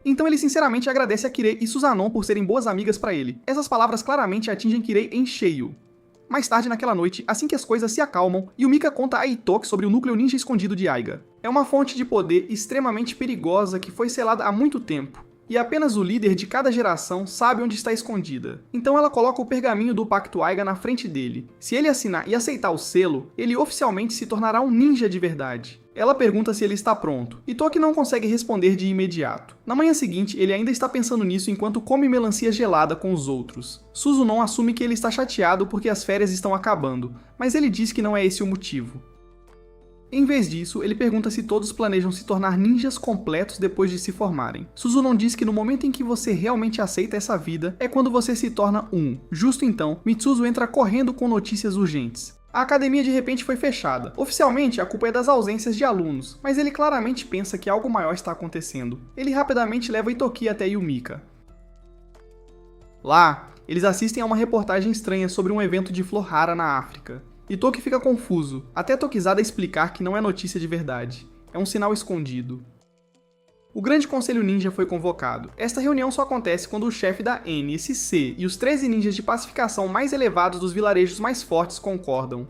Então ele sinceramente agradece a Kirei e Susanoo por serem boas amigas para ele. Essas palavras claramente atingem Kirei em cheio. Mais tarde naquela noite, assim que as coisas se acalmam, Yumika conta a Itoki sobre o núcleo ninja escondido de Aiga. É uma fonte de poder extremamente perigosa que foi selada há muito tempo, e apenas o líder de cada geração sabe onde está escondida. Então ela coloca o pergaminho do Pacto Aiga na frente dele. Se ele assinar e aceitar o selo, ele oficialmente se tornará um ninja de verdade. Ela pergunta se ele está pronto, e Toki não consegue responder de imediato. Na manhã seguinte, ele ainda está pensando nisso enquanto come melancia gelada com os outros. Suzunon assume que ele está chateado porque as férias estão acabando, mas ele diz que não é esse o motivo. Em vez disso, ele pergunta se todos planejam se tornar ninjas completos depois de se formarem. Suzunon diz que no momento em que você realmente aceita essa vida, é quando você se torna um. Justo então, Mitsuzo entra correndo com notícias urgentes. A academia de repente foi fechada. Oficialmente, a culpa é das ausências de alunos, mas ele claramente pensa que algo maior está acontecendo. Ele rapidamente leva Itoki até Yumika. Lá, eles assistem a uma reportagem estranha sobre um evento de flor rara na África. Itoki fica confuso, até Tokizada explicar que não é notícia de verdade. É um sinal escondido. O Grande Conselho Ninja foi convocado. Esta reunião só acontece quando o chefe da NSC e os 13 ninjas de pacificação mais elevados dos vilarejos mais fortes concordam.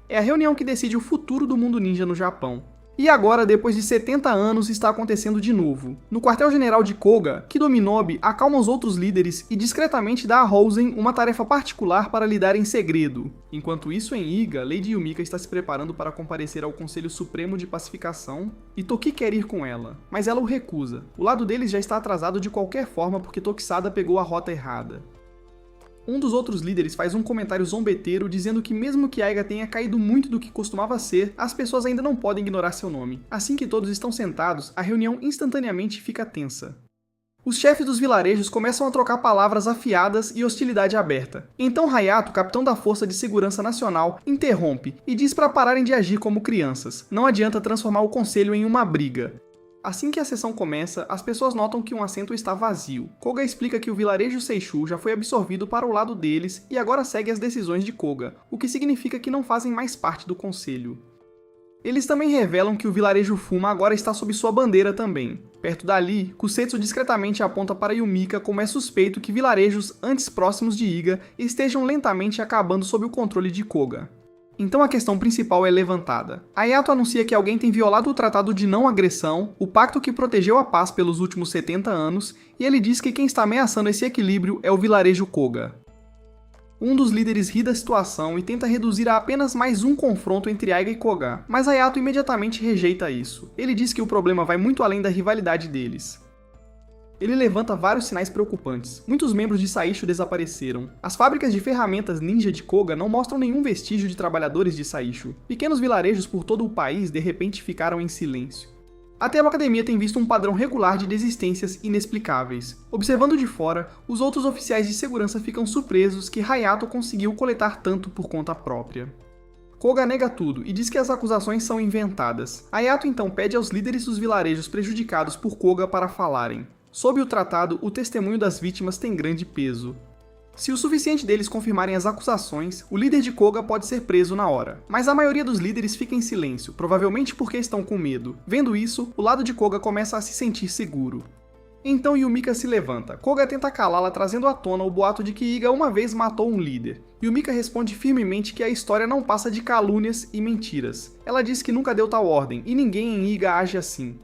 É a reunião que decide o futuro do mundo ninja no Japão. E agora, depois de 70 anos, está acontecendo de novo. No quartel-general de Koga, Kidominobu acalma os outros líderes e discretamente dá a Hosen uma tarefa particular para lidar em segredo. Enquanto isso, em Iga, Lady Yumika está se preparando para comparecer ao Conselho Supremo de Pacificação e Toki quer ir com ela, mas ela o recusa. O lado deles já está atrasado de qualquer forma porque Tokisada pegou a rota errada. Um dos outros líderes faz um comentário zombeteiro dizendo que mesmo que Aiga tenha caído muito do que costumava ser, as pessoas ainda não podem ignorar seu nome. Assim que todos estão sentados, a reunião instantaneamente fica tensa. Os chefes dos vilarejos começam a trocar palavras afiadas e hostilidade aberta. Então Hayato, capitão da Força de Segurança Nacional, interrompe e diz para pararem de agir como crianças. Não adianta transformar o conselho em uma briga. Assim que a sessão começa, as pessoas notam que um assento está vazio. Koga explica que o vilarejo Seishu já foi absorvido para o lado deles e agora segue as decisões de Koga, o que significa que não fazem mais parte do conselho. Eles também revelam que o vilarejo Fuma agora está sob sua bandeira também. Perto dali, Kusetsu discretamente aponta para Yumika como é suspeito que vilarejos antes próximos de Iga estejam lentamente acabando sob o controle de Koga. Então a questão principal é levantada. Hayato anuncia que alguém tem violado o Tratado de Não Agressão, o pacto que protegeu a paz pelos últimos 70 anos, e ele diz que quem está ameaçando esse equilíbrio é o vilarejo Koga. Um dos líderes ri da situação e tenta reduzir a apenas mais um confronto entre Aiga e Koga, mas Hayato imediatamente rejeita isso. Ele diz que o problema vai muito além da rivalidade deles. Ele levanta vários sinais preocupantes. Muitos membros de Saisho desapareceram. As fábricas de ferramentas ninja de Koga não mostram nenhum vestígio de trabalhadores de Saisho. Pequenos vilarejos por todo o país de repente ficaram em silêncio. Até a academia tem visto um padrão regular de desistências inexplicáveis. Observando de fora, os outros oficiais de segurança ficam surpresos que Hayato conseguiu coletar tanto por conta própria. Koga nega tudo e diz que as acusações são inventadas. Hayato então pede aos líderes dos vilarejos prejudicados por Koga para falarem. Sob o tratado, o testemunho das vítimas tem grande peso. Se o suficiente deles confirmarem as acusações, o líder de Koga pode ser preso na hora. Mas a maioria dos líderes fica em silêncio, provavelmente porque estão com medo. Vendo isso, o lado de Koga começa a se sentir seguro. Então Yumika se levanta. Koga tenta calá-la trazendo à tona o boato de que Iga uma vez matou um líder. Yumika responde firmemente que a história não passa de calúnias e mentiras. Ela diz que nunca deu tal ordem, e ninguém em Iga age assim.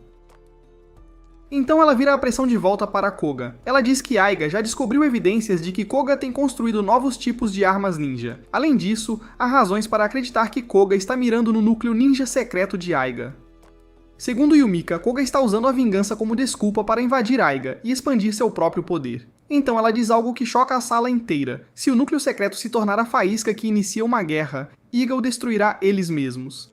Então ela vira a pressão de volta para Koga. Ela diz que Aiga já descobriu evidências de que Koga tem construído novos tipos de armas ninja. Além disso, há razões para acreditar que Koga está mirando no núcleo ninja secreto de Aiga. Segundo Yumika, Koga está usando a vingança como desculpa para invadir Aiga e expandir seu próprio poder. Então ela diz algo que choca a sala inteira. Se o núcleo secreto se tornar a faísca que inicia uma guerra, Iga o destruirá eles mesmos.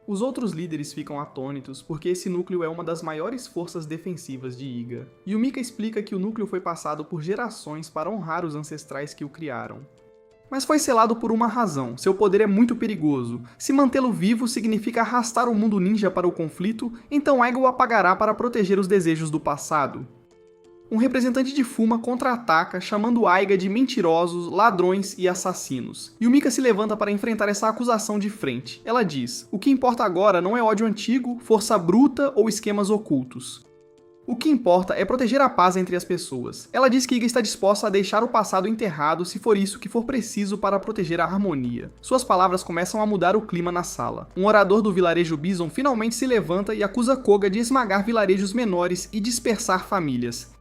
Os outros líderes ficam atônitos porque esse núcleo é uma das maiores forças defensivas de Iga. Yumika explica que o núcleo foi passado por gerações para honrar os ancestrais que o criaram. Mas foi selado por uma razão: seu poder é muito perigoso. Se mantê-lo vivo significa arrastar o mundo ninja para o conflito, então Aiga o apagará para proteger os desejos do passado. Um representante de Fuma contra-ataca, chamando Aiga de mentirosos, ladrões e assassinos. Yumika se levanta para enfrentar essa acusação de frente. Ela diz: o que importa agora não é ódio antigo, força bruta ou esquemas ocultos. O que importa é proteger a paz entre as pessoas. Ela diz que Iga está disposta a deixar o passado enterrado se for isso que for preciso para proteger a harmonia. Suas palavras começam a mudar o clima na sala. Um orador do vilarejo Bison finalmente se levanta e acusa Koga de esmagar vilarejos menores e dispersar famílias.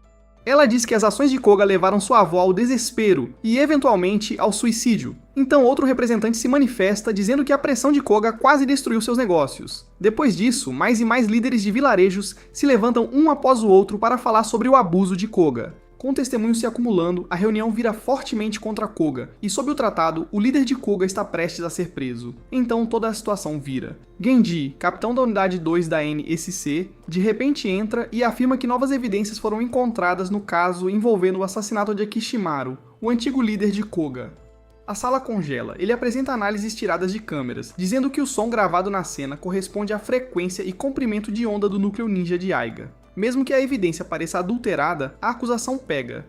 Ela diz que as ações de Koga levaram sua avó ao desespero e, eventualmente, ao suicídio. Então outro representante se manifesta dizendo que a pressão de Koga quase destruiu seus negócios. Depois disso, mais e mais líderes de vilarejos se levantam um após o outro para falar sobre o abuso de Koga. Com testemunhos se acumulando, a reunião vira fortemente contra Koga, e sob o tratado, o líder de Koga está prestes a ser preso. Então toda a situação vira. Genji, capitão da unidade 2 da NSC, de repente entra e afirma que novas evidências foram encontradas no caso envolvendo o assassinato de Kishimaru, o antigo líder de Koga. A sala congela. Ele apresenta análises tiradas de câmeras, dizendo que o som gravado na cena corresponde à frequência e comprimento de onda do núcleo ninja de Aiga. Mesmo que a evidência pareça adulterada, a acusação pega.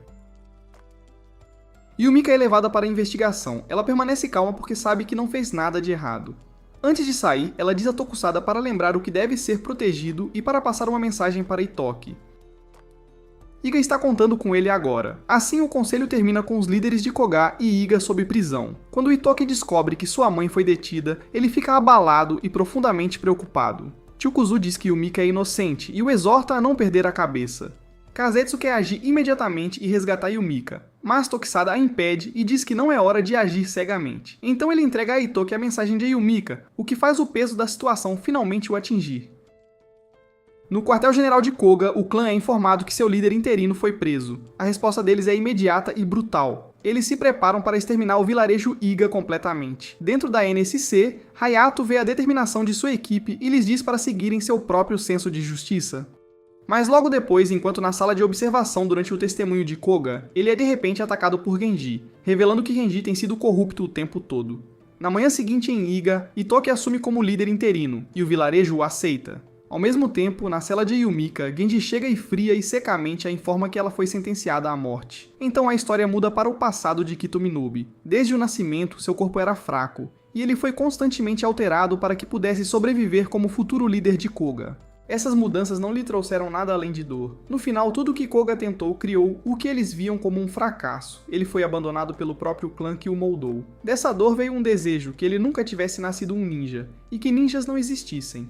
Yumika é levada para a investigação. Ela permanece calma porque sabe que não fez nada de errado. Antes de sair, ela diz a Tokusada para lembrar o que deve ser protegido e para passar uma mensagem para Itoki. Iga está contando com ele agora. Assim, o conselho termina com os líderes de Koga e Iga sob prisão. Quando Itoki descobre que sua mãe foi detida, ele fica abalado e profundamente preocupado. Chukuzu diz que Yumika é inocente e o exorta a não perder a cabeça. Kazetsu quer agir imediatamente e resgatar Yumika, mas Tokusada a impede e diz que não é hora de agir cegamente. Então ele entrega a Itoki a mensagem de Yumika, o que faz o peso da situação finalmente o atingir. No quartel-general de Koga, o clã é informado que seu líder interino foi preso. A resposta deles é imediata e brutal. Eles se preparam para exterminar o vilarejo Iga completamente. Dentro da NSC, Hayato vê a determinação de sua equipe e lhes diz para seguirem seu próprio senso de justiça. Mas logo depois, enquanto na sala de observação durante o testemunho de Koga, ele é de repente atacado por Genji, revelando que Genji tem sido corrupto o tempo todo. Na manhã seguinte em Iga, Itoki assume como líder interino, e o vilarejo o aceita. Ao mesmo tempo, na cela de Yumika, Genji chega e fria e secamente a informa que ela foi sentenciada à morte. Então a história muda para o passado de Kitominobu. Desde o nascimento, seu corpo era fraco, e ele foi constantemente alterado para que pudesse sobreviver como futuro líder de Koga. Essas mudanças não lhe trouxeram nada além de dor. No final, tudo que Koga tentou criou o que eles viam como um fracasso. Ele foi abandonado pelo próprio clã que o moldou. Dessa dor veio um desejo que ele nunca tivesse nascido um ninja, e que ninjas não existissem.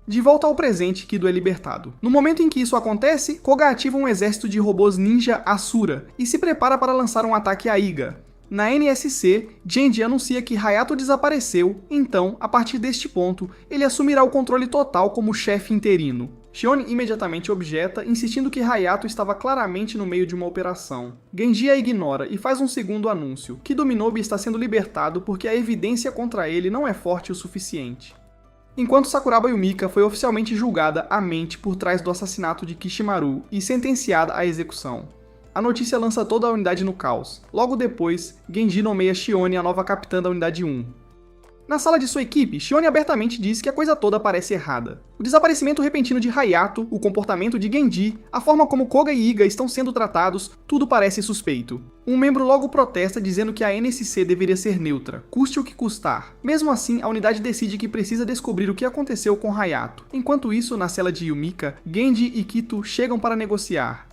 De volta ao presente, Kido é libertado. No momento em que isso acontece, Koga ativa um exército de robôs ninja Asura e se prepara para lançar um ataque a Iga. Na NSC, Genji anuncia que Hayato desapareceu, então, a partir deste ponto, ele assumirá o controle total como chefe interino. Shione imediatamente objeta, insistindo que Hayato estava claramente no meio de uma operação. Genji a ignora e faz um segundo anúncio, que Dominobi está sendo libertado porque a evidência contra ele não é forte o suficiente. Enquanto Sakuraba Yumika foi oficialmente julgada à mente por trás do assassinato de Kishimaru e sentenciada à execução. A notícia lança toda a unidade no caos. Logo depois, Genji nomeia Shione a nova capitã da unidade 1. Na sala de sua equipe, Shione abertamente diz que a coisa toda parece errada. O desaparecimento repentino de Hayato, o comportamento de Genji, a forma como Koga e Iga estão sendo tratados, tudo parece suspeito. Um membro logo protesta dizendo que a NSC deveria ser neutra, custe o que custar. Mesmo assim, a unidade decide que precisa descobrir o que aconteceu com Hayato. Enquanto isso, na cela de Yumika, Genji e Kito chegam para negociar.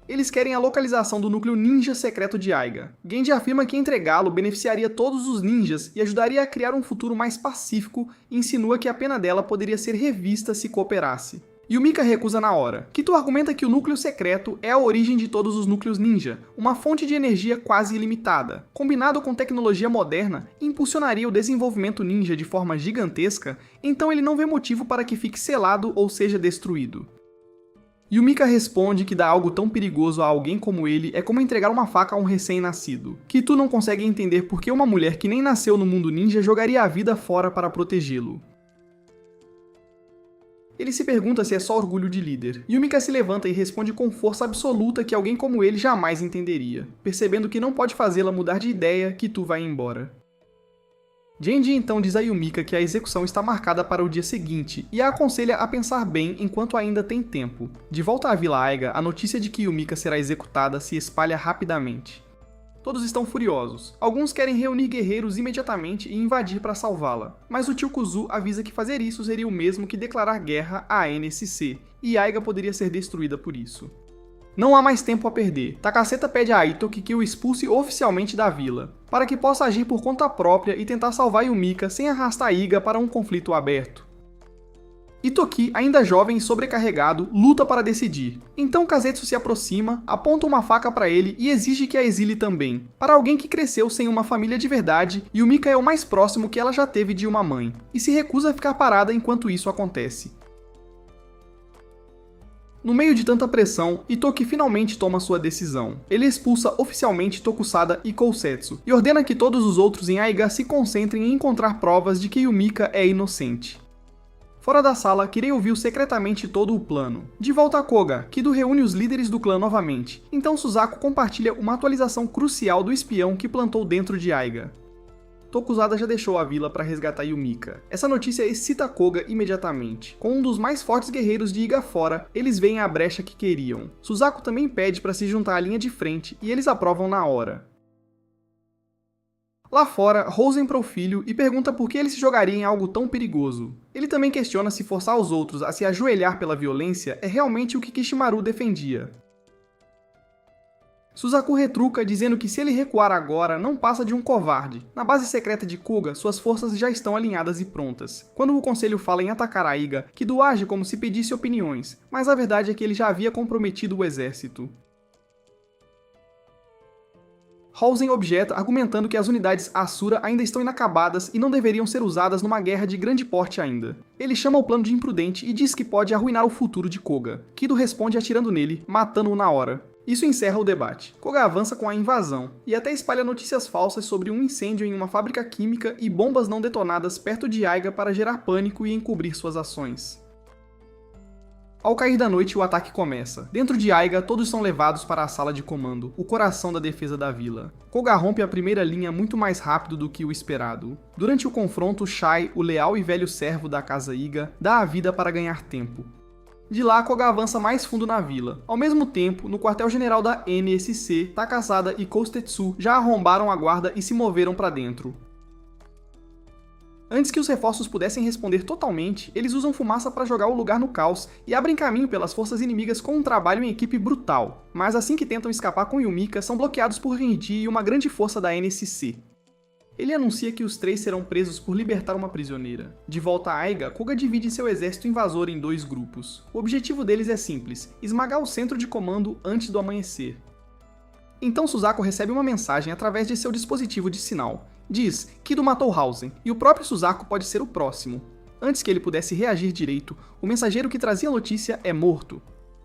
Eles querem a localização do núcleo ninja secreto de Aiga. Genji afirma que entregá-lo beneficiaria todos os ninjas e ajudaria a criar um futuro mais pacífico e insinua que a pena dela poderia ser revista se cooperasse. Yumika recusa na hora. Kito argumenta que o núcleo secreto é a origem de todos os núcleos ninja, uma fonte de energia quase ilimitada. Combinado com tecnologia moderna, impulsionaria o desenvolvimento ninja de forma gigantesca, então ele não vê motivo para que fique selado ou seja destruído. Yumika responde que dar algo tão perigoso a alguém como ele é como entregar uma faca a um recém-nascido. Kito não consegue entender por que uma mulher que nem nasceu no mundo ninja jogaria a vida fora para protegê-lo. Ele se pergunta se é só orgulho de líder. Yumika se levanta e responde com força absoluta que alguém como ele jamais entenderia. Percebendo que não pode fazê-la mudar de ideia, Kito vai embora. Genji então diz a Yumika que a execução está marcada para o dia seguinte e a aconselha a pensar bem enquanto ainda tem tempo. De volta à Vila Aiga, a notícia de que Yumika será executada se espalha rapidamente. Todos estão furiosos. Alguns querem reunir guerreiros imediatamente e invadir para salvá-la, mas o tio Kuzu avisa que fazer isso seria o mesmo que declarar guerra à NSC, e Aiga poderia ser destruída por isso. Não há mais tempo a perder. Takaseta pede a Itoki que o expulse oficialmente da vila, para que possa agir por conta própria e tentar salvar Yumika sem arrastar Iga para um conflito aberto. Itoki, ainda jovem e sobrecarregado, luta para decidir. Então Kazetsu se aproxima, aponta uma faca para ele e exige que a exile também. Para alguém que cresceu sem uma família de verdade, Yumika é o mais próximo que ela já teve de uma mãe, e se recusa a ficar parada enquanto isso acontece. No meio de tanta pressão, Itoki finalmente toma sua decisão. Ele expulsa oficialmente Tokusada e Kousetsu, e ordena que todos os outros em Aiga se concentrem em encontrar provas de que Yumika é inocente. Fora da sala, Kirei ouviu secretamente todo o plano. De volta a Koga, Kido reúne os líderes do clã novamente, então Suzaku compartilha uma atualização crucial do espião que plantou dentro de Aiga. Tokusada já deixou a vila para resgatar Yumika. Essa notícia excita Koga imediatamente. Com um dos mais fortes guerreiros de Iga fora, eles veem a brecha que queriam. Suzaku também pede para se juntar à linha de frente e eles aprovam na hora. Lá fora, Rosen para o filho e pergunta por que ele se jogaria em algo tão perigoso. Ele também questiona se forçar os outros a se ajoelhar pela violência é realmente o que Kishimaru defendia. Suzaku retruca dizendo que se ele recuar agora, não passa de um covarde. Na base secreta de Kuga, suas forças já estão alinhadas e prontas. Quando o conselho fala em atacar a Iga, Kido age como se pedisse opiniões, mas a verdade é que ele já havia comprometido o exército. Rosen objeta argumentando que as unidades Asura ainda estão inacabadas e não deveriam ser usadas numa guerra de grande porte ainda. Ele chama o plano de imprudente e diz que pode arruinar o futuro de Koga. Kido responde atirando nele, matando-o na hora. Isso encerra o debate. Koga avança com a invasão, e até espalha notícias falsas sobre um incêndio em uma fábrica química e bombas não detonadas perto de Aiga para gerar pânico e encobrir suas ações. Ao cair da noite, o ataque começa. Dentro de Aiga, todos são levados para a sala de comando, o coração da defesa da vila. Koga rompe a primeira linha muito mais rápido do que o esperado. Durante o confronto, Shai, o leal e velho servo da casa Iga, dá a vida para ganhar tempo. De lá, Koga avança mais fundo na vila. Ao mesmo tempo, no quartel-general da NSC, Takasada e Kousetsu já arrombaram a guarda e se moveram para dentro. Antes que os reforços pudessem responder totalmente, eles usam fumaça para jogar o lugar no caos e abrem caminho pelas forças inimigas com um trabalho em equipe brutal. Mas assim que tentam escapar com Yumika, são bloqueados por Renji e uma grande força da NSC. Ele anuncia que os três serão presos por libertar uma prisioneira. De volta a Aiga, Koga divide seu exército invasor em dois grupos. O objetivo deles é simples: esmagar o centro de comando antes do amanhecer. Então Suzaku recebe uma mensagem através de seu dispositivo de sinal. Diz que Kido matou Rosen, e o próprio Suzaku pode ser o próximo. Antes que ele pudesse reagir direito, o mensageiro que trazia a notícia é morto.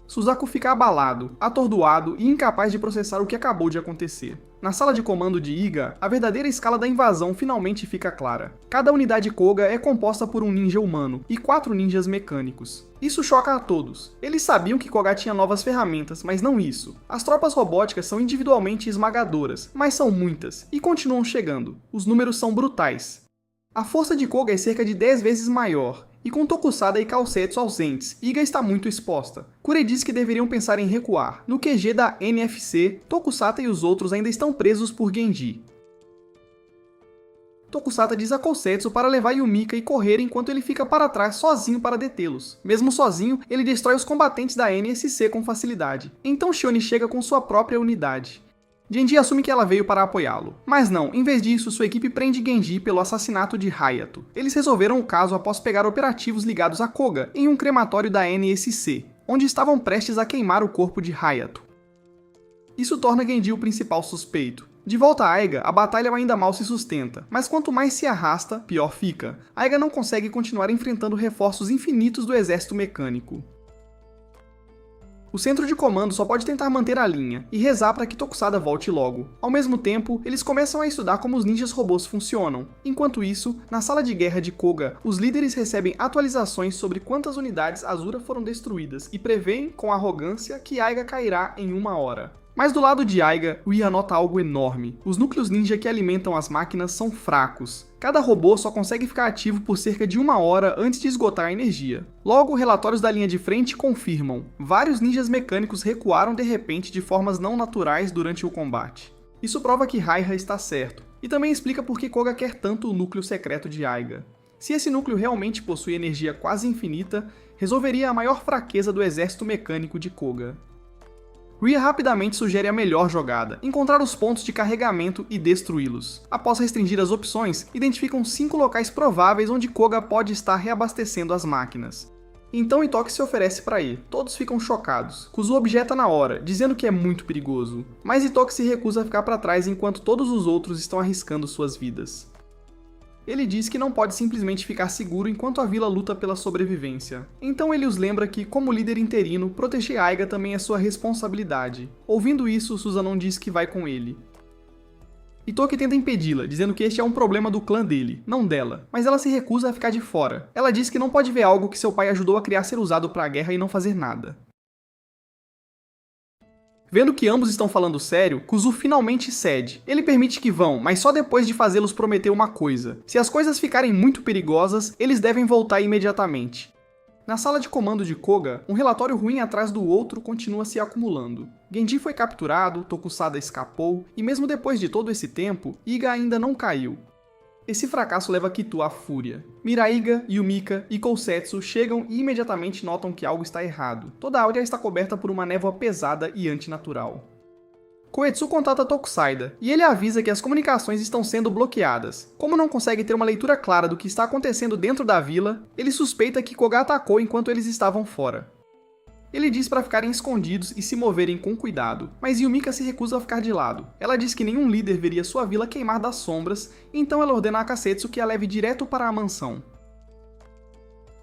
Suzaku fica abalado, atordoado e incapaz de processar o que acabou de acontecer. Na sala de comando de Iga, a verdadeira escala da invasão finalmente fica clara. Cada unidade Koga é composta por um ninja humano e 4 ninjas mecânicos. Isso choca a todos. Eles sabiam que Koga tinha novas ferramentas, mas não isso. As tropas robóticas são individualmente esmagadoras, mas são muitas, e continuam chegando. Os números são brutais. A força de Koga é cerca de 10 vezes maior, e com Tokusada e Kousetsu ausentes, Iga está muito exposta. Kure diz que deveriam pensar em recuar. No QG da NFC, Tokusada e os outros ainda estão presos por Genji. Tokusada diz a Kousetsu para levar Yumika e correr enquanto ele fica para trás sozinho para detê-los. Mesmo sozinho, ele destrói os combatentes da NSC com facilidade. Então Shione chega com sua própria unidade. Genji assume que ela veio para apoiá-lo. Mas não, em vez disso, sua equipe prende Genji pelo assassinato de Hayato. Eles resolveram o caso após pegar operativos ligados a Koga em um crematório da NSC, onde estavam prestes a queimar o corpo de Hayato. Isso torna Genji o principal suspeito. De volta a Aiga, a batalha ainda mal se sustenta, mas quanto mais se arrasta, pior fica. Aiga não consegue continuar enfrentando reforços infinitos do exército mecânico. O centro de comando só pode tentar manter a linha e rezar para que Tokusada volte logo. Ao mesmo tempo, eles começam a estudar como os ninjas robôs funcionam. Enquanto isso, na sala de guerra de Koga, os líderes recebem atualizações sobre quantas unidades Asura foram destruídas e preveem, com arrogância, que Aiga cairá em 1 hora. Mas do lado de Aiga, Ui anota algo enorme. Os núcleos ninja que alimentam as máquinas são fracos. Cada robô só consegue ficar ativo por cerca de 1 hora antes de esgotar a energia. Logo, relatórios da linha de frente confirmam: vários ninjas mecânicos recuaram de repente de formas não naturais durante o combate. Isso prova que Raiha está certo, e também explica por que Koga quer tanto o núcleo secreto de Aiga. Se esse núcleo realmente possui energia quase infinita, resolveria a maior fraqueza do exército mecânico de Koga. Ria rapidamente sugere a melhor jogada, encontrar os pontos de carregamento e destruí-los. Após restringir as opções, identificam 5 locais prováveis onde Koga pode estar reabastecendo as máquinas. Então Itoki se oferece para ir, todos ficam chocados. Kuzu objeta na hora, dizendo que é muito perigoso, mas Itoki se recusa a ficar para trás enquanto todos os outros estão arriscando suas vidas. Ele diz que não pode simplesmente ficar seguro enquanto a vila luta pela sobrevivência. Então ele os lembra que, como líder interino, proteger Aiga também é sua responsabilidade. Ouvindo isso, Susanoo diz que vai com ele. Itoki tenta impedi-la, dizendo que este é um problema do clã dele, não dela, mas ela se recusa a ficar de fora. Ela diz que não pode ver algo que seu pai ajudou a criar ser usado para a guerra e não fazer nada. Vendo que ambos estão falando sério, Kuzu finalmente cede. Ele permite que vão, mas só depois de fazê-los prometer uma coisa. Se as coisas ficarem muito perigosas, eles devem voltar imediatamente. Na sala de comando de Koga, um relatório ruim atrás do outro continua se acumulando. Genji foi capturado, Tokusada escapou, e mesmo depois de todo esse tempo, Iga ainda não caiu. Esse fracasso leva Kitu à fúria. Miraiga, Yumika e Kousetsu chegam e imediatamente notam que algo está errado. Toda a área está coberta por uma névoa pesada e antinatural. Koetsu contata Tokusada, e ele avisa que as comunicações estão sendo bloqueadas. Como não consegue ter uma leitura clara do que está acontecendo dentro da vila, ele suspeita que Koga atacou enquanto eles estavam fora. Ele diz para ficarem escondidos e se moverem com cuidado, mas Yumika se recusa a ficar de lado. Ela diz que nenhum líder veria sua vila queimar das sombras, então ela ordena a Kasetsu que a leve direto para a mansão.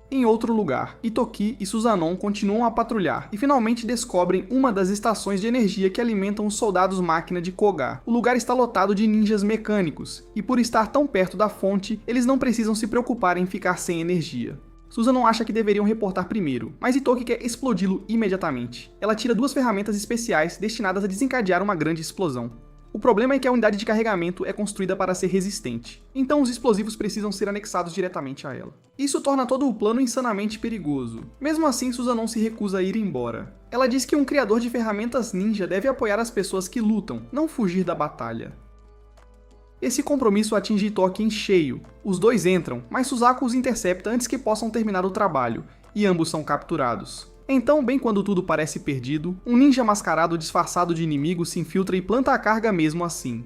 Em outro lugar, Itoki e Susanoo continuam a patrulhar e finalmente descobrem uma das estações de energia que alimentam os soldados-máquina de Koga. O lugar está lotado de ninjas mecânicos, e por estar tão perto da fonte, eles não precisam se preocupar em ficar sem energia. Susanoo acha que deveriam reportar primeiro, mas Itoki quer explodi-lo imediatamente. Ela tira 2 ferramentas especiais destinadas a desencadear uma grande explosão. O problema é que a unidade de carregamento é construída para ser resistente, então os explosivos precisam ser anexados diretamente a ela. Isso torna todo o plano insanamente perigoso. Mesmo assim, Susanoo se recusa a ir embora. Ela diz que um criador de ferramentas ninja deve apoiar as pessoas que lutam, não fugir da batalha. Esse compromisso atinge Itoki em cheio. Os dois entram, mas Suzaku os intercepta antes que possam terminar o trabalho, e ambos são capturados. Então, bem quando tudo parece perdido, um ninja mascarado disfarçado de inimigo se infiltra e planta a carga mesmo assim.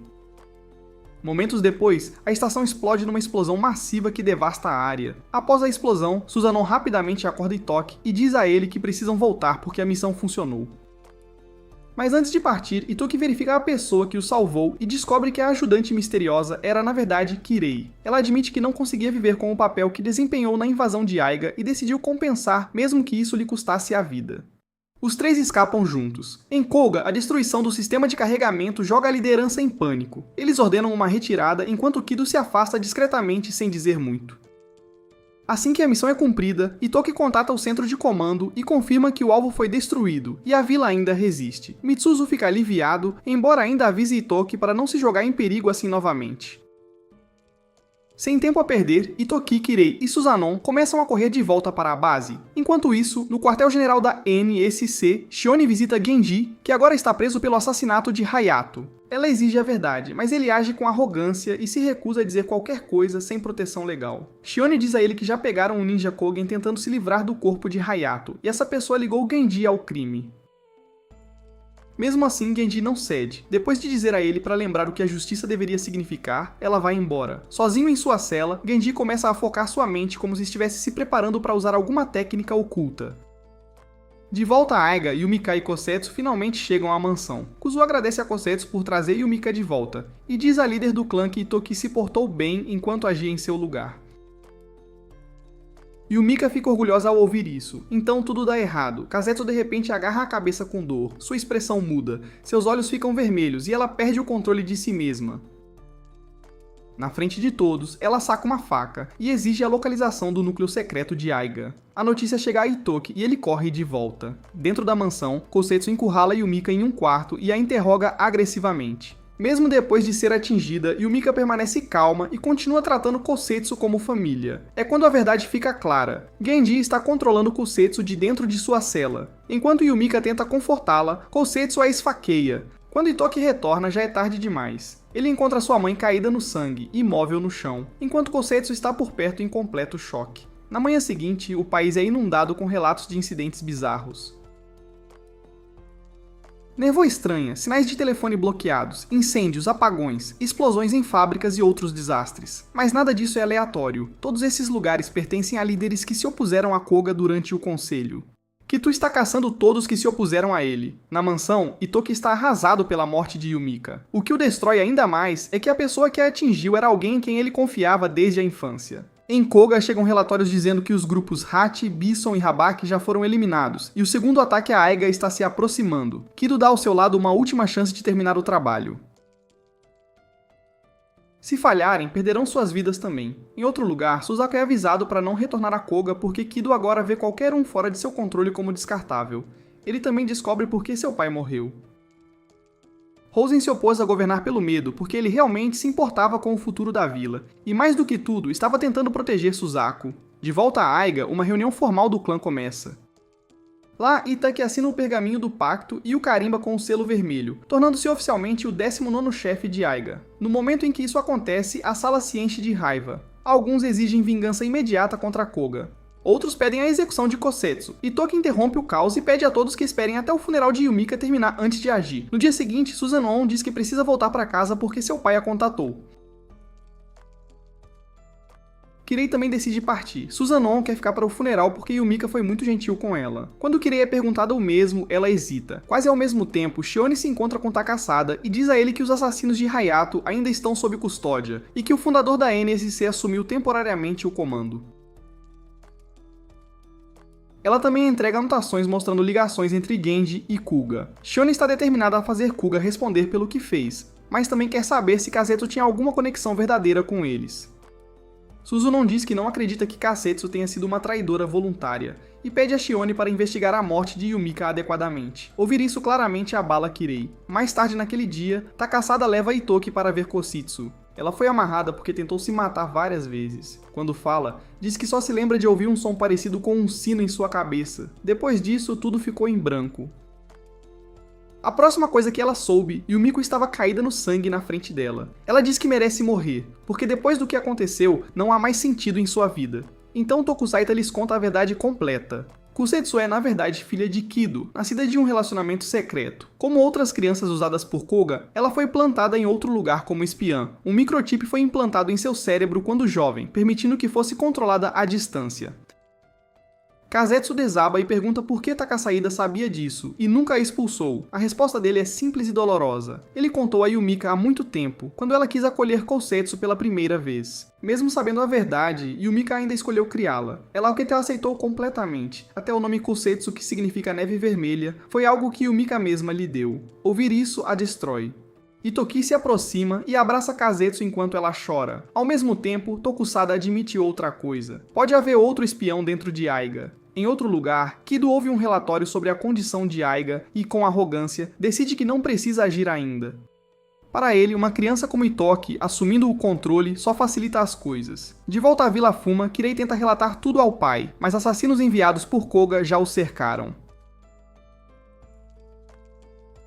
Momentos depois, a estação explode numa explosão massiva que devasta a área. Após a explosão, Susanoo rapidamente acorda Itoki e diz a ele que precisam voltar porque a missão funcionou. Mas antes de partir, Itoki verifica a pessoa que o salvou e descobre que a ajudante misteriosa era na verdade Kirei. Ela admite que não conseguia viver com o papel que desempenhou na invasão de Aiga e decidiu compensar, mesmo que isso lhe custasse a vida. Os 3 escapam juntos. Em Koga, a destruição do sistema de carregamento joga a liderança em pânico. Eles ordenam uma retirada enquanto Kido se afasta discretamente sem dizer muito. Assim que a missão é cumprida, Itoki contata o centro de comando e confirma que o alvo foi destruído, e a vila ainda resiste. Mitsuzo fica aliviado, embora ainda avise Itoki para não se jogar em perigo assim novamente. Sem tempo a perder, Itoki, Kirei e Susanoo começam a correr de volta para a base. Enquanto isso, no quartel-general da NSC, Shione visita Genji, que agora está preso pelo assassinato de Hayato. Ela exige a verdade, mas ele age com arrogância e se recusa a dizer qualquer coisa sem proteção legal. Shione diz a ele que já pegaram um ninja Kogen tentando se livrar do corpo de Hayato, e essa pessoa ligou Genji ao crime. Mesmo assim, Genji não cede. Depois de dizer a ele para lembrar o que a justiça deveria significar, ela vai embora. Sozinho em sua cela, Genji começa a focar sua mente como se estivesse se preparando para usar alguma técnica oculta. De volta a Aiga, Yumika e Kousetsu finalmente chegam à mansão. Kuzu agradece a Kousetsu por trazer Yumika de volta, e diz à líder do clã que Itoki se portou bem enquanto agia em seu lugar. Yumika fica orgulhosa ao ouvir isso, então tudo dá errado. Kazetsu de repente agarra a cabeça com dor, sua expressão muda, seus olhos ficam vermelhos e ela perde o controle de si mesma. Na frente de todos, ela saca uma faca e exige a localização do núcleo secreto de Aiga. A notícia chega a Itoki e ele corre de volta. Dentro da mansão, Kousetsu encurrala Yumika em um quarto e a interroga agressivamente. Mesmo depois de ser atingida, Yumika permanece calma e continua tratando Kousetsu como família. É quando a verdade fica clara. Genji está controlando Kousetsu de dentro de sua cela. Enquanto Yumika tenta confortá-la, Kousetsu a esfaqueia. Quando Itoki retorna, já é tarde demais. Ele encontra sua mãe caída no sangue, imóvel no chão, enquanto Kosetsu está por perto em completo choque. Na manhã seguinte, o país é inundado com relatos de incidentes bizarros. Névoa estranha, sinais de telefone bloqueados, incêndios, apagões, explosões em fábricas e outros desastres. Mas nada disso é aleatório. Todos esses lugares pertencem a líderes que se opuseram a Koga durante o conselho. Kitu está caçando todos que se opuseram a ele. Na mansão, Itoki está arrasado pela morte de Yumika. O que o destrói ainda mais é que a pessoa que a atingiu era alguém em quem ele confiava desde a infância. Em Koga chegam relatórios dizendo que os grupos Hachi, Bison e Habaki já foram eliminados, e o segundo ataque a Aiga está se aproximando. Kido dá ao seu lado uma última chance de terminar o trabalho. Se falharem, perderão suas vidas também. Em outro lugar, Suzaku é avisado para não retornar a Koga porque Kido agora vê qualquer um fora de seu controle como descartável. Ele também descobre por que seu pai morreu. Hosen se opôs a governar pelo medo, porque ele realmente se importava com o futuro da vila, e mais do que tudo, estava tentando proteger Suzaku. De volta a Aiga, uma reunião formal do clã começa. Lá, Itaki assina o pergaminho do pacto e o carimba com o selo vermelho, tornando-se oficialmente o 19º chefe de Aiga. No momento em que isso acontece, a sala se enche de raiva. Alguns exigem vingança imediata contra Koga. Outros pedem a execução de Kosetsu. Itoki interrompe o caos e pede a todos que esperem até o funeral de Yumika terminar antes de agir. No dia seguinte, Susanoo diz que precisa voltar para casa porque seu pai a contatou. Kirei também decide partir. Susanoo quer ficar para o funeral porque Yumika foi muito gentil com ela. Quando Kirei é perguntada o mesmo, ela hesita. Quase ao mesmo tempo, Shione se encontra com Takasada e diz a ele que os assassinos de Hayato ainda estão sob custódia e que o fundador da NSC assumiu temporariamente o comando. Ela também entrega anotações mostrando ligações entre Genji e Kuga. Shione está determinada a fazer Kuga responder pelo que fez, mas também quer saber se Kazetsu tinha alguma conexão verdadeira com eles. Suzunon diz que não acredita que Kasetsu tenha sido uma traidora voluntária, e pede a Shione para investigar a morte de Yumika adequadamente. Ouvir isso claramente abala Kirei. Mais tarde naquele dia, Takasada leva Itoki para ver Koshitsu. Ela foi amarrada porque tentou se matar várias vezes. Quando fala, diz que só se lembra de ouvir um som parecido com um sino em sua cabeça. Depois disso, tudo ficou em branco. A próxima coisa que ela soube, Yumiko estava caída no sangue na frente dela. Ela diz que merece morrer, porque depois do que aconteceu, não há mais sentido em sua vida. Então Tokusaita lhes conta a verdade completa. Kosetsu é, na verdade, filha de Kido, nascida de um relacionamento secreto. Como outras crianças usadas por Koga, ela foi plantada em outro lugar como espiã. Um microchip foi implantado em seu cérebro quando jovem, permitindo que fosse controlada à distância. Kazetsu desaba e pergunta por que Takasaida sabia disso e nunca a expulsou. A resposta dele é simples e dolorosa. Ele contou a Yumika há muito tempo, quando ela quis acolher Kosetsu pela primeira vez. Mesmo sabendo a verdade, Yumika ainda escolheu criá-la. Ela o aceitou completamente. Até o nome Kosetsu, que significa neve vermelha, foi algo que Yumika mesma lhe deu. Ouvir isso a destrói. Itoki se aproxima e abraça Kazetsu enquanto ela chora. Ao mesmo tempo, Tokusada admite outra coisa. Pode haver outro espião dentro de Aiga. Em outro lugar, Kido ouve um relatório sobre a condição de Aiga e, com arrogância, decide que não precisa agir ainda. Para ele, uma criança como Itoki, assumindo o controle, só facilita as coisas. De volta à Vila Fuma, Kirei tenta relatar tudo ao pai, mas assassinos enviados por Koga já o cercaram.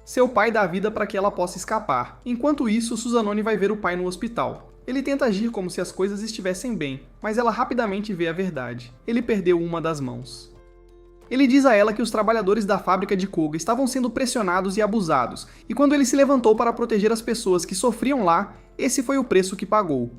Seu pai dá vida para que ela possa escapar. Enquanto isso, Susanone vai ver o pai no hospital. Ele tenta agir como se as coisas estivessem bem, mas ela rapidamente vê a verdade. Ele perdeu uma das mãos. Ele diz a ela que os trabalhadores da fábrica de Koga estavam sendo pressionados e abusados, e quando ele se levantou para proteger as pessoas que sofriam lá, esse foi o preço que pagou.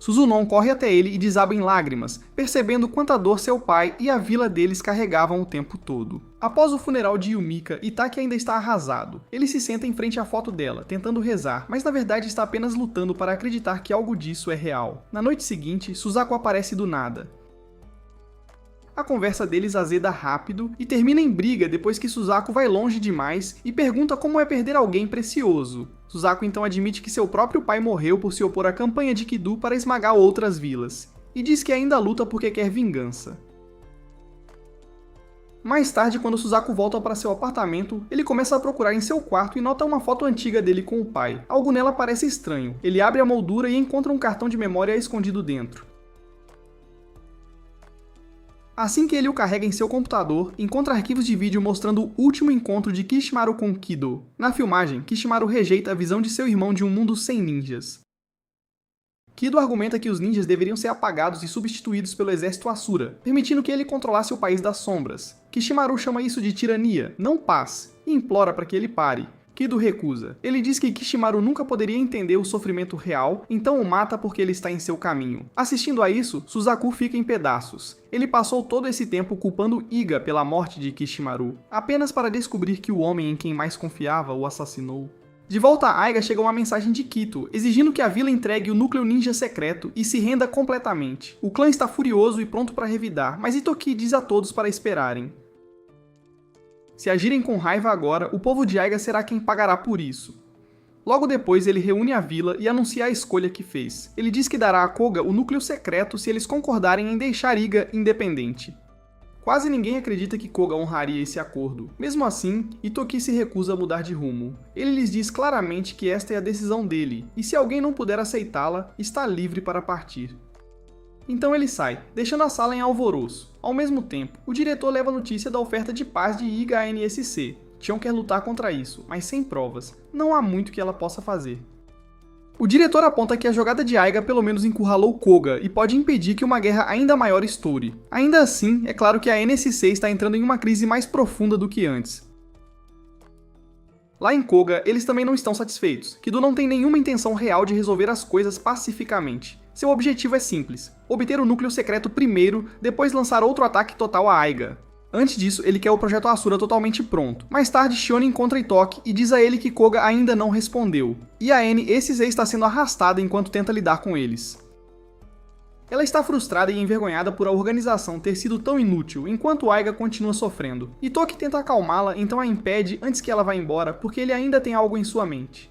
Suzunon corre até ele e desaba em lágrimas, percebendo quanta dor seu pai e a vila deles carregavam o tempo todo. Após o funeral de Yumika, Itaki ainda está arrasado. Ele se senta em frente à foto dela, tentando rezar, mas na verdade está apenas lutando para acreditar que algo disso é real. Na noite seguinte, Suzaku aparece do nada. A conversa deles azeda rápido e termina em briga depois que Suzaku vai longe demais e pergunta como é perder alguém precioso. Suzaku então admite que seu próprio pai morreu por se opor à campanha de Kido para esmagar outras vilas, e diz que ainda luta porque quer vingança. Mais tarde, quando Suzaku volta para seu apartamento, ele começa a procurar em seu quarto e nota uma foto antiga dele com o pai. Algo nela parece estranho. Ele abre a moldura e encontra um cartão de memória escondido dentro. Assim que ele o carrega em seu computador, encontra arquivos de vídeo mostrando o último encontro de Kishimaru com Kido. Na filmagem, Kishimaru rejeita a visão de seu irmão de um mundo sem ninjas. Kido argumenta que os ninjas deveriam ser apagados e substituídos pelo exército Asura, permitindo que ele controlasse o país das sombras. Kishimaru chama isso de tirania, não paz, e implora para que ele pare. Kido recusa. Ele diz que Kishimaru nunca poderia entender o sofrimento real, então o mata porque ele está em seu caminho. Assistindo a isso, Suzaku fica em pedaços. Ele passou todo esse tempo culpando Iga pela morte de Kishimaru, apenas para descobrir que o homem em quem mais confiava o assassinou. De volta a Aiga chega uma mensagem de Kito, exigindo que a vila entregue o núcleo ninja secreto e se renda completamente. O clã está furioso e pronto para revidar, mas Itoki diz a todos para esperarem. Se agirem com raiva agora, o povo de Aiga será quem pagará por isso. Logo depois, ele reúne a vila e anuncia a escolha que fez. Ele diz que dará a Koga o núcleo secreto se eles concordarem em deixar Iga independente. Quase ninguém acredita que Koga honraria esse acordo. Mesmo assim, Itoki se recusa a mudar de rumo. Ele lhes diz claramente que esta é a decisão dele, e se alguém não puder aceitá-la, está livre para partir. Então ele sai, deixando a sala em alvoroço. Ao mesmo tempo, o diretor leva notícia da oferta de paz de Iga à NSC. Tion quer lutar contra isso, mas sem provas. Não há muito que ela possa fazer. O diretor aponta que a jogada de Aiga pelo menos encurralou Koga e pode impedir que uma guerra ainda maior estoure. Ainda assim, é claro que a NSC está entrando em uma crise mais profunda do que antes. Lá em Koga, eles também não estão satisfeitos. Kido não tem nenhuma intenção real de resolver as coisas pacificamente. Seu objetivo é simples: obter o núcleo secreto primeiro, depois lançar outro ataque total a Aiga. Antes disso, ele quer o projeto Asura totalmente pronto. Mais tarde, Shion encontra Itoki e diz a ele que Koga ainda não respondeu. E a NSC está sendo arrastada enquanto tenta lidar com eles. Ela está frustrada e envergonhada por a organização ter sido tão inútil, enquanto Aiga continua sofrendo. Itoki tenta acalmá-la, então a impede antes que ela vá embora, porque ele ainda tem algo em sua mente.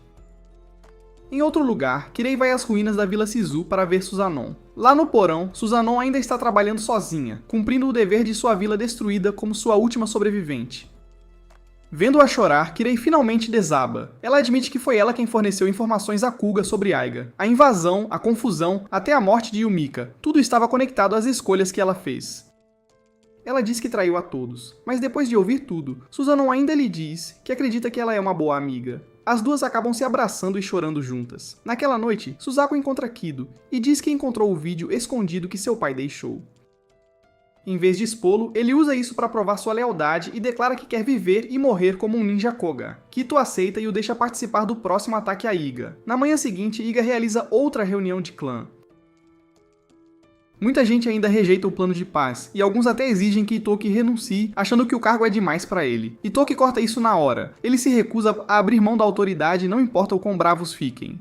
Em outro lugar, Kirei vai às ruínas da Vila Shizu para ver Suzanon. Lá no porão, Suzanon ainda está trabalhando sozinha, cumprindo o dever de sua vila destruída como sua última sobrevivente. Vendo-a chorar, Kirei finalmente desaba. Ela admite que foi ela quem forneceu informações a Kuga sobre Aiga. A invasão, a confusão, até a morte de Yumika, tudo estava conectado às escolhas que ela fez. Ela diz que traiu a todos, mas depois de ouvir tudo, Suzanon ainda lhe diz que acredita que ela é uma boa amiga. As duas acabam se abraçando e chorando juntas. Naquela noite, Suzaku encontra Kido e diz que encontrou o vídeo escondido que seu pai deixou. Em vez de expô-lo, ele usa isso para provar sua lealdade e declara que quer viver e morrer como um ninja Koga. Kito aceita e o deixa participar do próximo ataque a Iga. Na manhã seguinte, Iga realiza outra reunião de clã. Muita gente ainda rejeita o plano de paz, e alguns até exigem que Itoki renuncie, achando que o cargo é demais para ele. Itoki corta isso na hora. Ele se recusa a abrir mão da autoridade, não importa o quão bravos fiquem.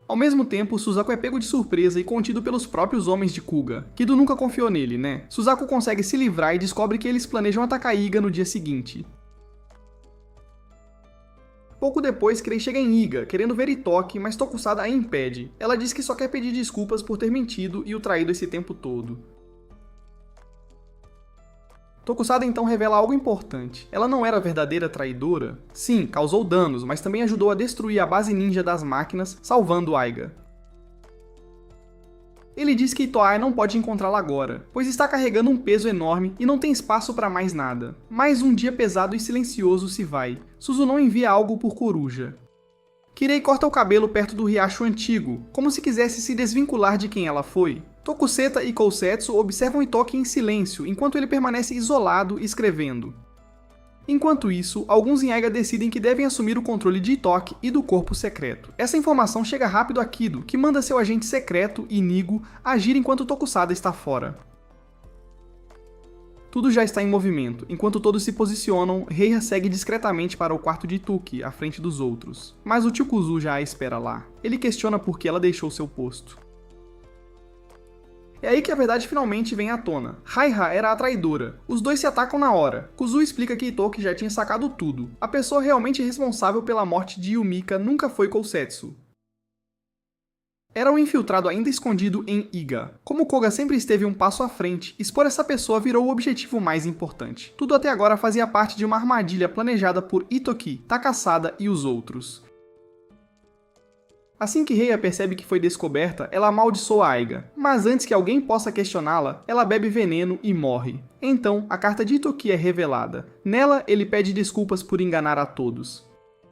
Ao mesmo tempo, Suzaku é pego de surpresa e contido pelos próprios homens de Kuga. Kido nunca confiou nele, né? Suzaku consegue se livrar e descobre que eles planejam atacar Iga no dia seguinte. Pouco depois, Kirei chega em Iga, querendo ver Itoki, mas Tokusada a impede. Ela diz que só quer pedir desculpas por ter mentido e o traído esse tempo todo. Tokusada então revela algo importante. Ela não era a verdadeira traidora? Sim, causou danos, mas também ajudou a destruir a base ninja das máquinas, salvando Aiga. Ele diz que Itoai não pode encontrá-la agora, pois está carregando um peso enorme e não tem espaço para mais nada. Mais um dia pesado e silencioso se vai. Suzunon envia algo por Coruja. Kirei corta o cabelo perto do riacho antigo, como se quisesse se desvincular de quem ela foi. Tokuseta e Kousetsu observam Itoki em silêncio, enquanto ele permanece isolado, escrevendo. Enquanto isso, alguns em Aiga decidem que devem assumir o controle de Itoki e do corpo secreto. Essa informação chega rápido a Kido, que manda seu agente secreto, Inigo, agir enquanto Tokusada está fora. Tudo já está em movimento. Enquanto todos se posicionam, Reiha segue discretamente para o quarto de Ituki, à frente dos outros. Mas o tio Kuzu já a espera lá. Ele questiona por que ela deixou seu posto. É aí que a verdade finalmente vem à tona. Raiha era a traidora. Os dois se atacam na hora. Kuzu explica que Itoki já tinha sacado tudo. A pessoa realmente responsável pela morte de Yumika nunca foi Kousetsu. Era um infiltrado ainda escondido em Iga. Como Koga sempre esteve um passo à frente, expor essa pessoa virou o objetivo mais importante. Tudo até agora fazia parte de uma armadilha planejada por Itoki, Takasada e os outros. Assim que Reiya percebe que foi descoberta, ela amaldiçoa Aiga, mas antes que alguém possa questioná-la, ela bebe veneno e morre. Então, a carta de Itoki é revelada. Nela, ele pede desculpas por enganar a todos.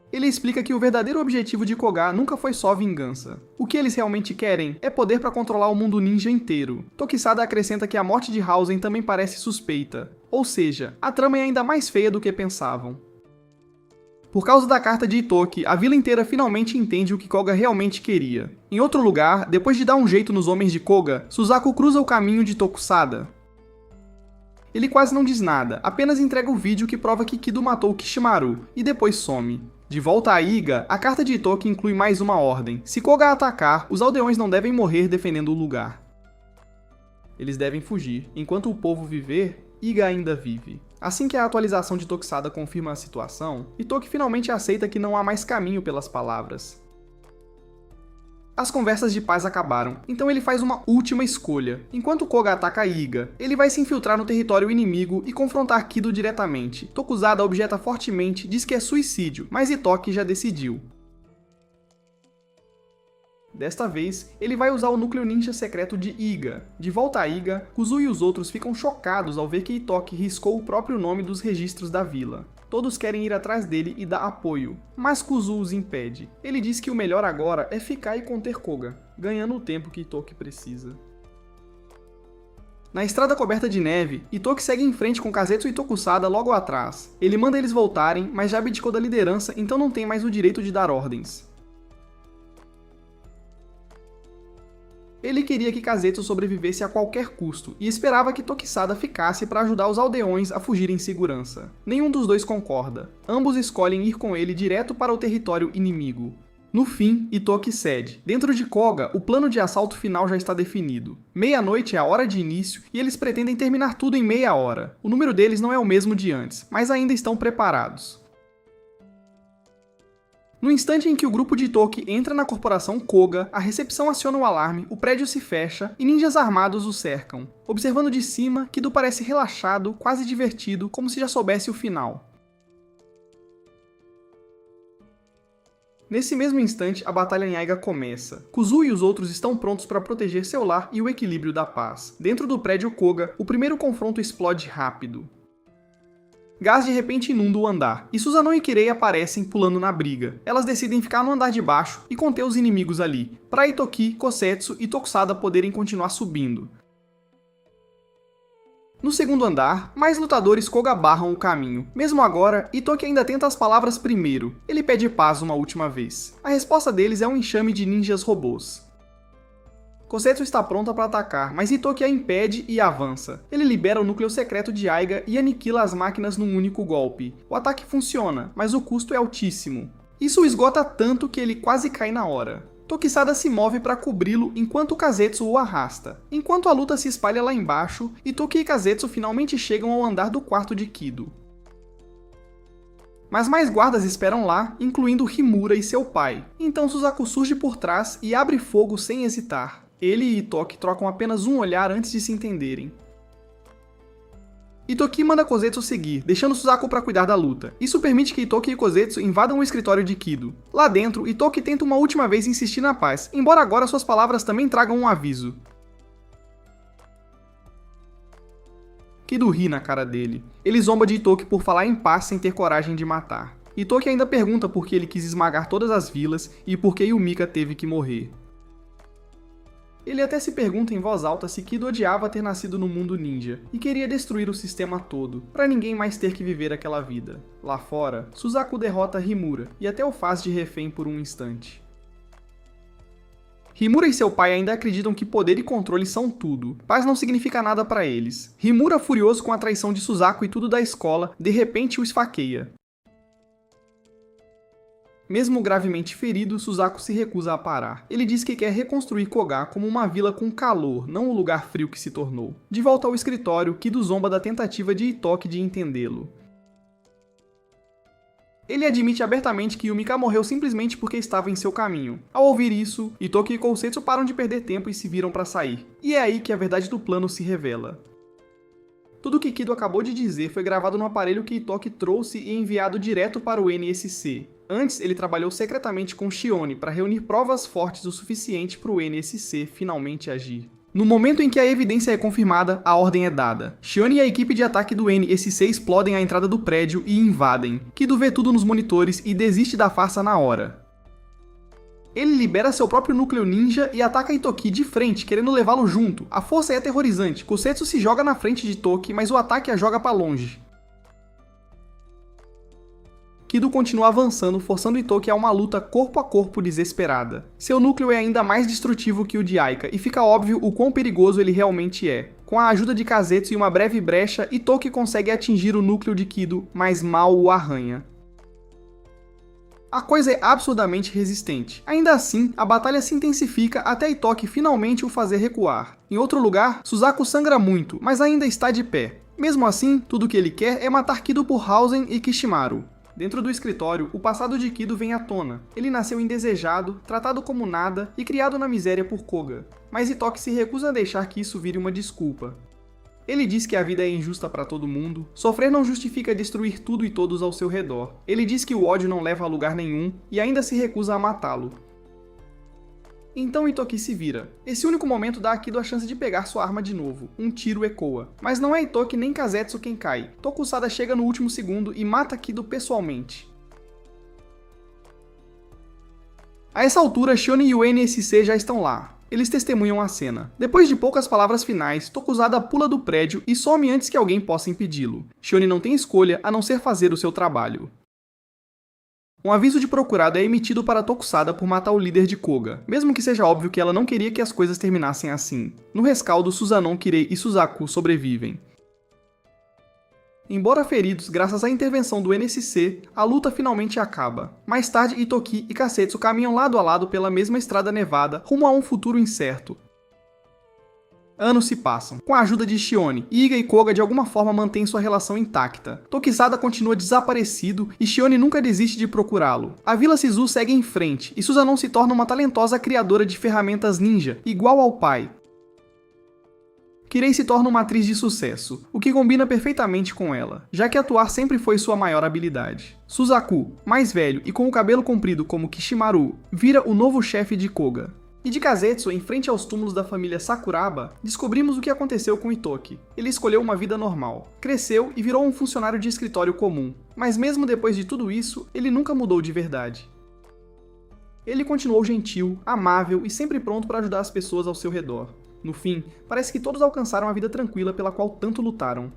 Ele explica que o verdadeiro objetivo de Koga nunca foi só vingança. O que eles realmente querem é poder para controlar o mundo ninja inteiro. Tokisada acrescenta que a morte de Hausen também parece suspeita. Ou seja, a trama é ainda mais feia do que pensavam. Por causa da carta de Itoki, a vila inteira finalmente entende o que Koga realmente queria. Em outro lugar, depois de dar um jeito nos homens de Koga, Suzaku cruza o caminho de Tokusada. Ele quase não diz nada, apenas entrega o vídeo que prova que Kido matou Kishimaru, e depois some. De volta a Iga, a carta de Itoki inclui mais uma ordem. Se Koga atacar, os aldeões não devem morrer defendendo o lugar. Eles devem fugir. Enquanto o povo viver, Iga ainda vive. Assim que a atualização de Tokusada confirma a situação, Itoki finalmente aceita que não há mais caminho pelas palavras. As conversas de paz acabaram, então ele faz uma última escolha. Enquanto Koga ataca Iga, ele vai se infiltrar no território inimigo e confrontar Kido diretamente. Tokusada objeta fortemente, diz que é suicídio, mas Itoki já decidiu. Desta vez, ele vai usar o núcleo ninja secreto de Iga. De volta a Iga, Kuzu e os outros ficam chocados ao ver que Itoki riscou o próprio nome dos registros da vila. Todos querem ir atrás dele e dar apoio, mas Kuzu os impede. Ele diz que o melhor agora é ficar e conter Koga, ganhando o tempo que Itoki precisa. Na estrada coberta de neve, Itoki segue em frente com Kazetsu e Tokusada logo atrás. Ele manda eles voltarem, mas já abdicou da liderança, então não tem mais o direito de dar ordens. Ele queria que Kazetsu sobrevivesse a qualquer custo, e esperava que Tokisada ficasse para ajudar os aldeões a fugir em segurança. Nenhum dos dois concorda. Ambos escolhem ir com ele direto para o território inimigo. No fim, Itoki cede. Dentro de Koga, o plano de assalto final já está definido. Meia-noite é a hora de início, e eles pretendem terminar tudo em meia hora. O número deles não é o mesmo de antes, mas ainda estão preparados. No instante em que o grupo de Itoki entra na corporação Koga, a recepção aciona o alarme, o prédio se fecha e ninjas armados o cercam. Observando de cima, Kido parece relaxado, quase divertido, como se já soubesse o final. Nesse mesmo instante, a batalha em Aiga começa. Kuzu e os outros estão prontos para proteger seu lar e o equilíbrio da paz. Dentro do prédio Koga, o primeiro confronto explode rápido. Gás de repente inunda o andar, e Susanoo e Kirei aparecem pulando na briga. Elas decidem ficar no andar de baixo e conter os inimigos ali, para Itoki, Kosetsu e Tokusada poderem continuar subindo. No segundo andar, mais lutadores Koga barram o caminho. Mesmo agora, Itoki ainda tenta as palavras primeiro. Ele pede paz uma última vez. A resposta deles é um enxame de ninjas robôs. Kosetsu está pronta para atacar, mas Itoki a impede e avança. Ele libera o núcleo secreto de Aiga e aniquila as máquinas num único golpe. O ataque funciona, mas o custo é altíssimo. Isso o esgota tanto que ele quase cai na hora. Tokisada se move para cobri-lo enquanto Kazetsu o arrasta. Enquanto a luta se espalha lá embaixo, Itoki e Kazetsu finalmente chegam ao andar do quarto de Kido. Mas mais guardas esperam lá, incluindo Himura e seu pai. Então Suzaku surge por trás e abre fogo sem hesitar. Ele e Itoki trocam apenas um olhar antes de se entenderem. Itoki manda Kozetsu seguir, deixando Suzaku para cuidar da luta. Isso permite que Itoki e Kozetsu invadam o escritório de Kido. Lá dentro, Itoki tenta uma última vez insistir na paz, embora agora suas palavras também tragam um aviso. Kido ri na cara dele. Ele zomba de Itoki por falar em paz sem ter coragem de matar. Itoki ainda pergunta por que ele quis esmagar todas as vilas e por que Yumika teve que morrer. Ele até se pergunta em voz alta se Kido odiava ter nascido no mundo ninja e queria destruir o sistema todo, para ninguém mais ter que viver aquela vida. Lá fora, Suzaku derrota Himura e até o faz de refém por um instante. Himura e seu pai ainda acreditam que poder e controle são tudo. Paz não significa nada para eles. Himura, furioso com a traição de Suzaku e tudo da escola, de repente o esfaqueia. Mesmo gravemente ferido, Suzaku se recusa a parar. Ele diz que quer reconstruir Koga como uma vila com calor, não o lugar frio que se tornou. De volta ao escritório, Kido zomba da tentativa de Itoki de entendê-lo. Ele admite abertamente que Yumika morreu simplesmente porque estava em seu caminho. Ao ouvir isso, Itoki e Kosetsu param de perder tempo e se viram para sair. E é aí que a verdade do plano se revela. Tudo o que Kido acabou de dizer foi gravado no aparelho que Itoki trouxe e enviado direto para o NSC. Antes, ele trabalhou secretamente com Shione para reunir provas fortes o suficiente para o NSC finalmente agir. No momento em que a evidência é confirmada, a ordem é dada. Shione e a equipe de ataque do NSC explodem a entrada do prédio e invadem. Kido vê tudo nos monitores e desiste da farsa na hora. Ele libera seu próprio núcleo ninja e ataca Itoki de frente, querendo levá-lo junto. A força é aterrorizante. Kusetsu se joga na frente de Toki, mas o ataque a joga para longe. Kido continua avançando, forçando Itoki a uma luta corpo a corpo desesperada. Seu núcleo é ainda mais destrutivo que o de Aika, e fica óbvio o quão perigoso ele realmente é. Com a ajuda de Kazetsu e uma breve brecha, Itoki consegue atingir o núcleo de Kido, mas mal o arranha. A coisa é absurdamente resistente. Ainda assim, a batalha se intensifica até Itoki finalmente o fazer recuar. Em outro lugar, Suzaku sangra muito, mas ainda está de pé. Mesmo assim, tudo o que ele quer é matar Kido por Hausen e Kishimaru. Dentro do escritório, o passado de Kido vem à tona. Ele nasceu indesejado, tratado como nada e criado na miséria por Koga. Mas Itoki se recusa a deixar que isso vire uma desculpa. Ele diz que a vida é injusta para todo mundo, sofrer não justifica destruir tudo e todos ao seu redor. Ele diz que o ódio não leva a lugar nenhum e ainda se recusa a matá-lo. Então Itoki se vira. Esse único momento dá a Kido a chance de pegar sua arma de novo. Um tiro ecoa. Mas não é Itoki nem Kazetsu quem cai. Tokusada chega no último segundo e mata Kido pessoalmente. A essa altura, Shione e o NSC já estão lá. Eles testemunham a cena. Depois de poucas palavras finais, Tokusada pula do prédio e some antes que alguém possa impedi-lo. Shione não tem escolha a não ser fazer o seu trabalho. Um aviso de procurado é emitido para Tokusada por matar o líder de Koga, mesmo que seja óbvio que ela não queria que as coisas terminassem assim. No rescaldo, Suzanon, Kirei e Suzaku sobrevivem. Embora feridos graças à intervenção do NSC, a luta finalmente acaba. Mais tarde, Itoki e Kasetsu caminham lado a lado pela mesma estrada nevada, rumo a um futuro incerto. Anos se passam. Com a ajuda de Shione, Iga e Koga de alguma forma mantêm sua relação intacta. Tokusada continua desaparecido e Shione nunca desiste de procurá-lo. A Vila Shizu segue em frente e Suzanon se torna uma talentosa criadora de ferramentas ninja, igual ao pai. Kirei se torna uma atriz de sucesso, o que combina perfeitamente com ela, já que atuar sempre foi sua maior habilidade. Suzaku, mais velho e com o cabelo comprido como Kishimaru, vira o novo chefe de Koga. E de Kazetsu, em frente aos túmulos da família Sakuraba, descobrimos o que aconteceu com Itoki. Ele escolheu uma vida normal, cresceu e virou um funcionário de escritório comum. Mas mesmo depois de tudo isso, ele nunca mudou de verdade. Ele continuou gentil, amável e sempre pronto para ajudar as pessoas ao seu redor. No fim, parece que todos alcançaram a vida tranquila pela qual tanto lutaram.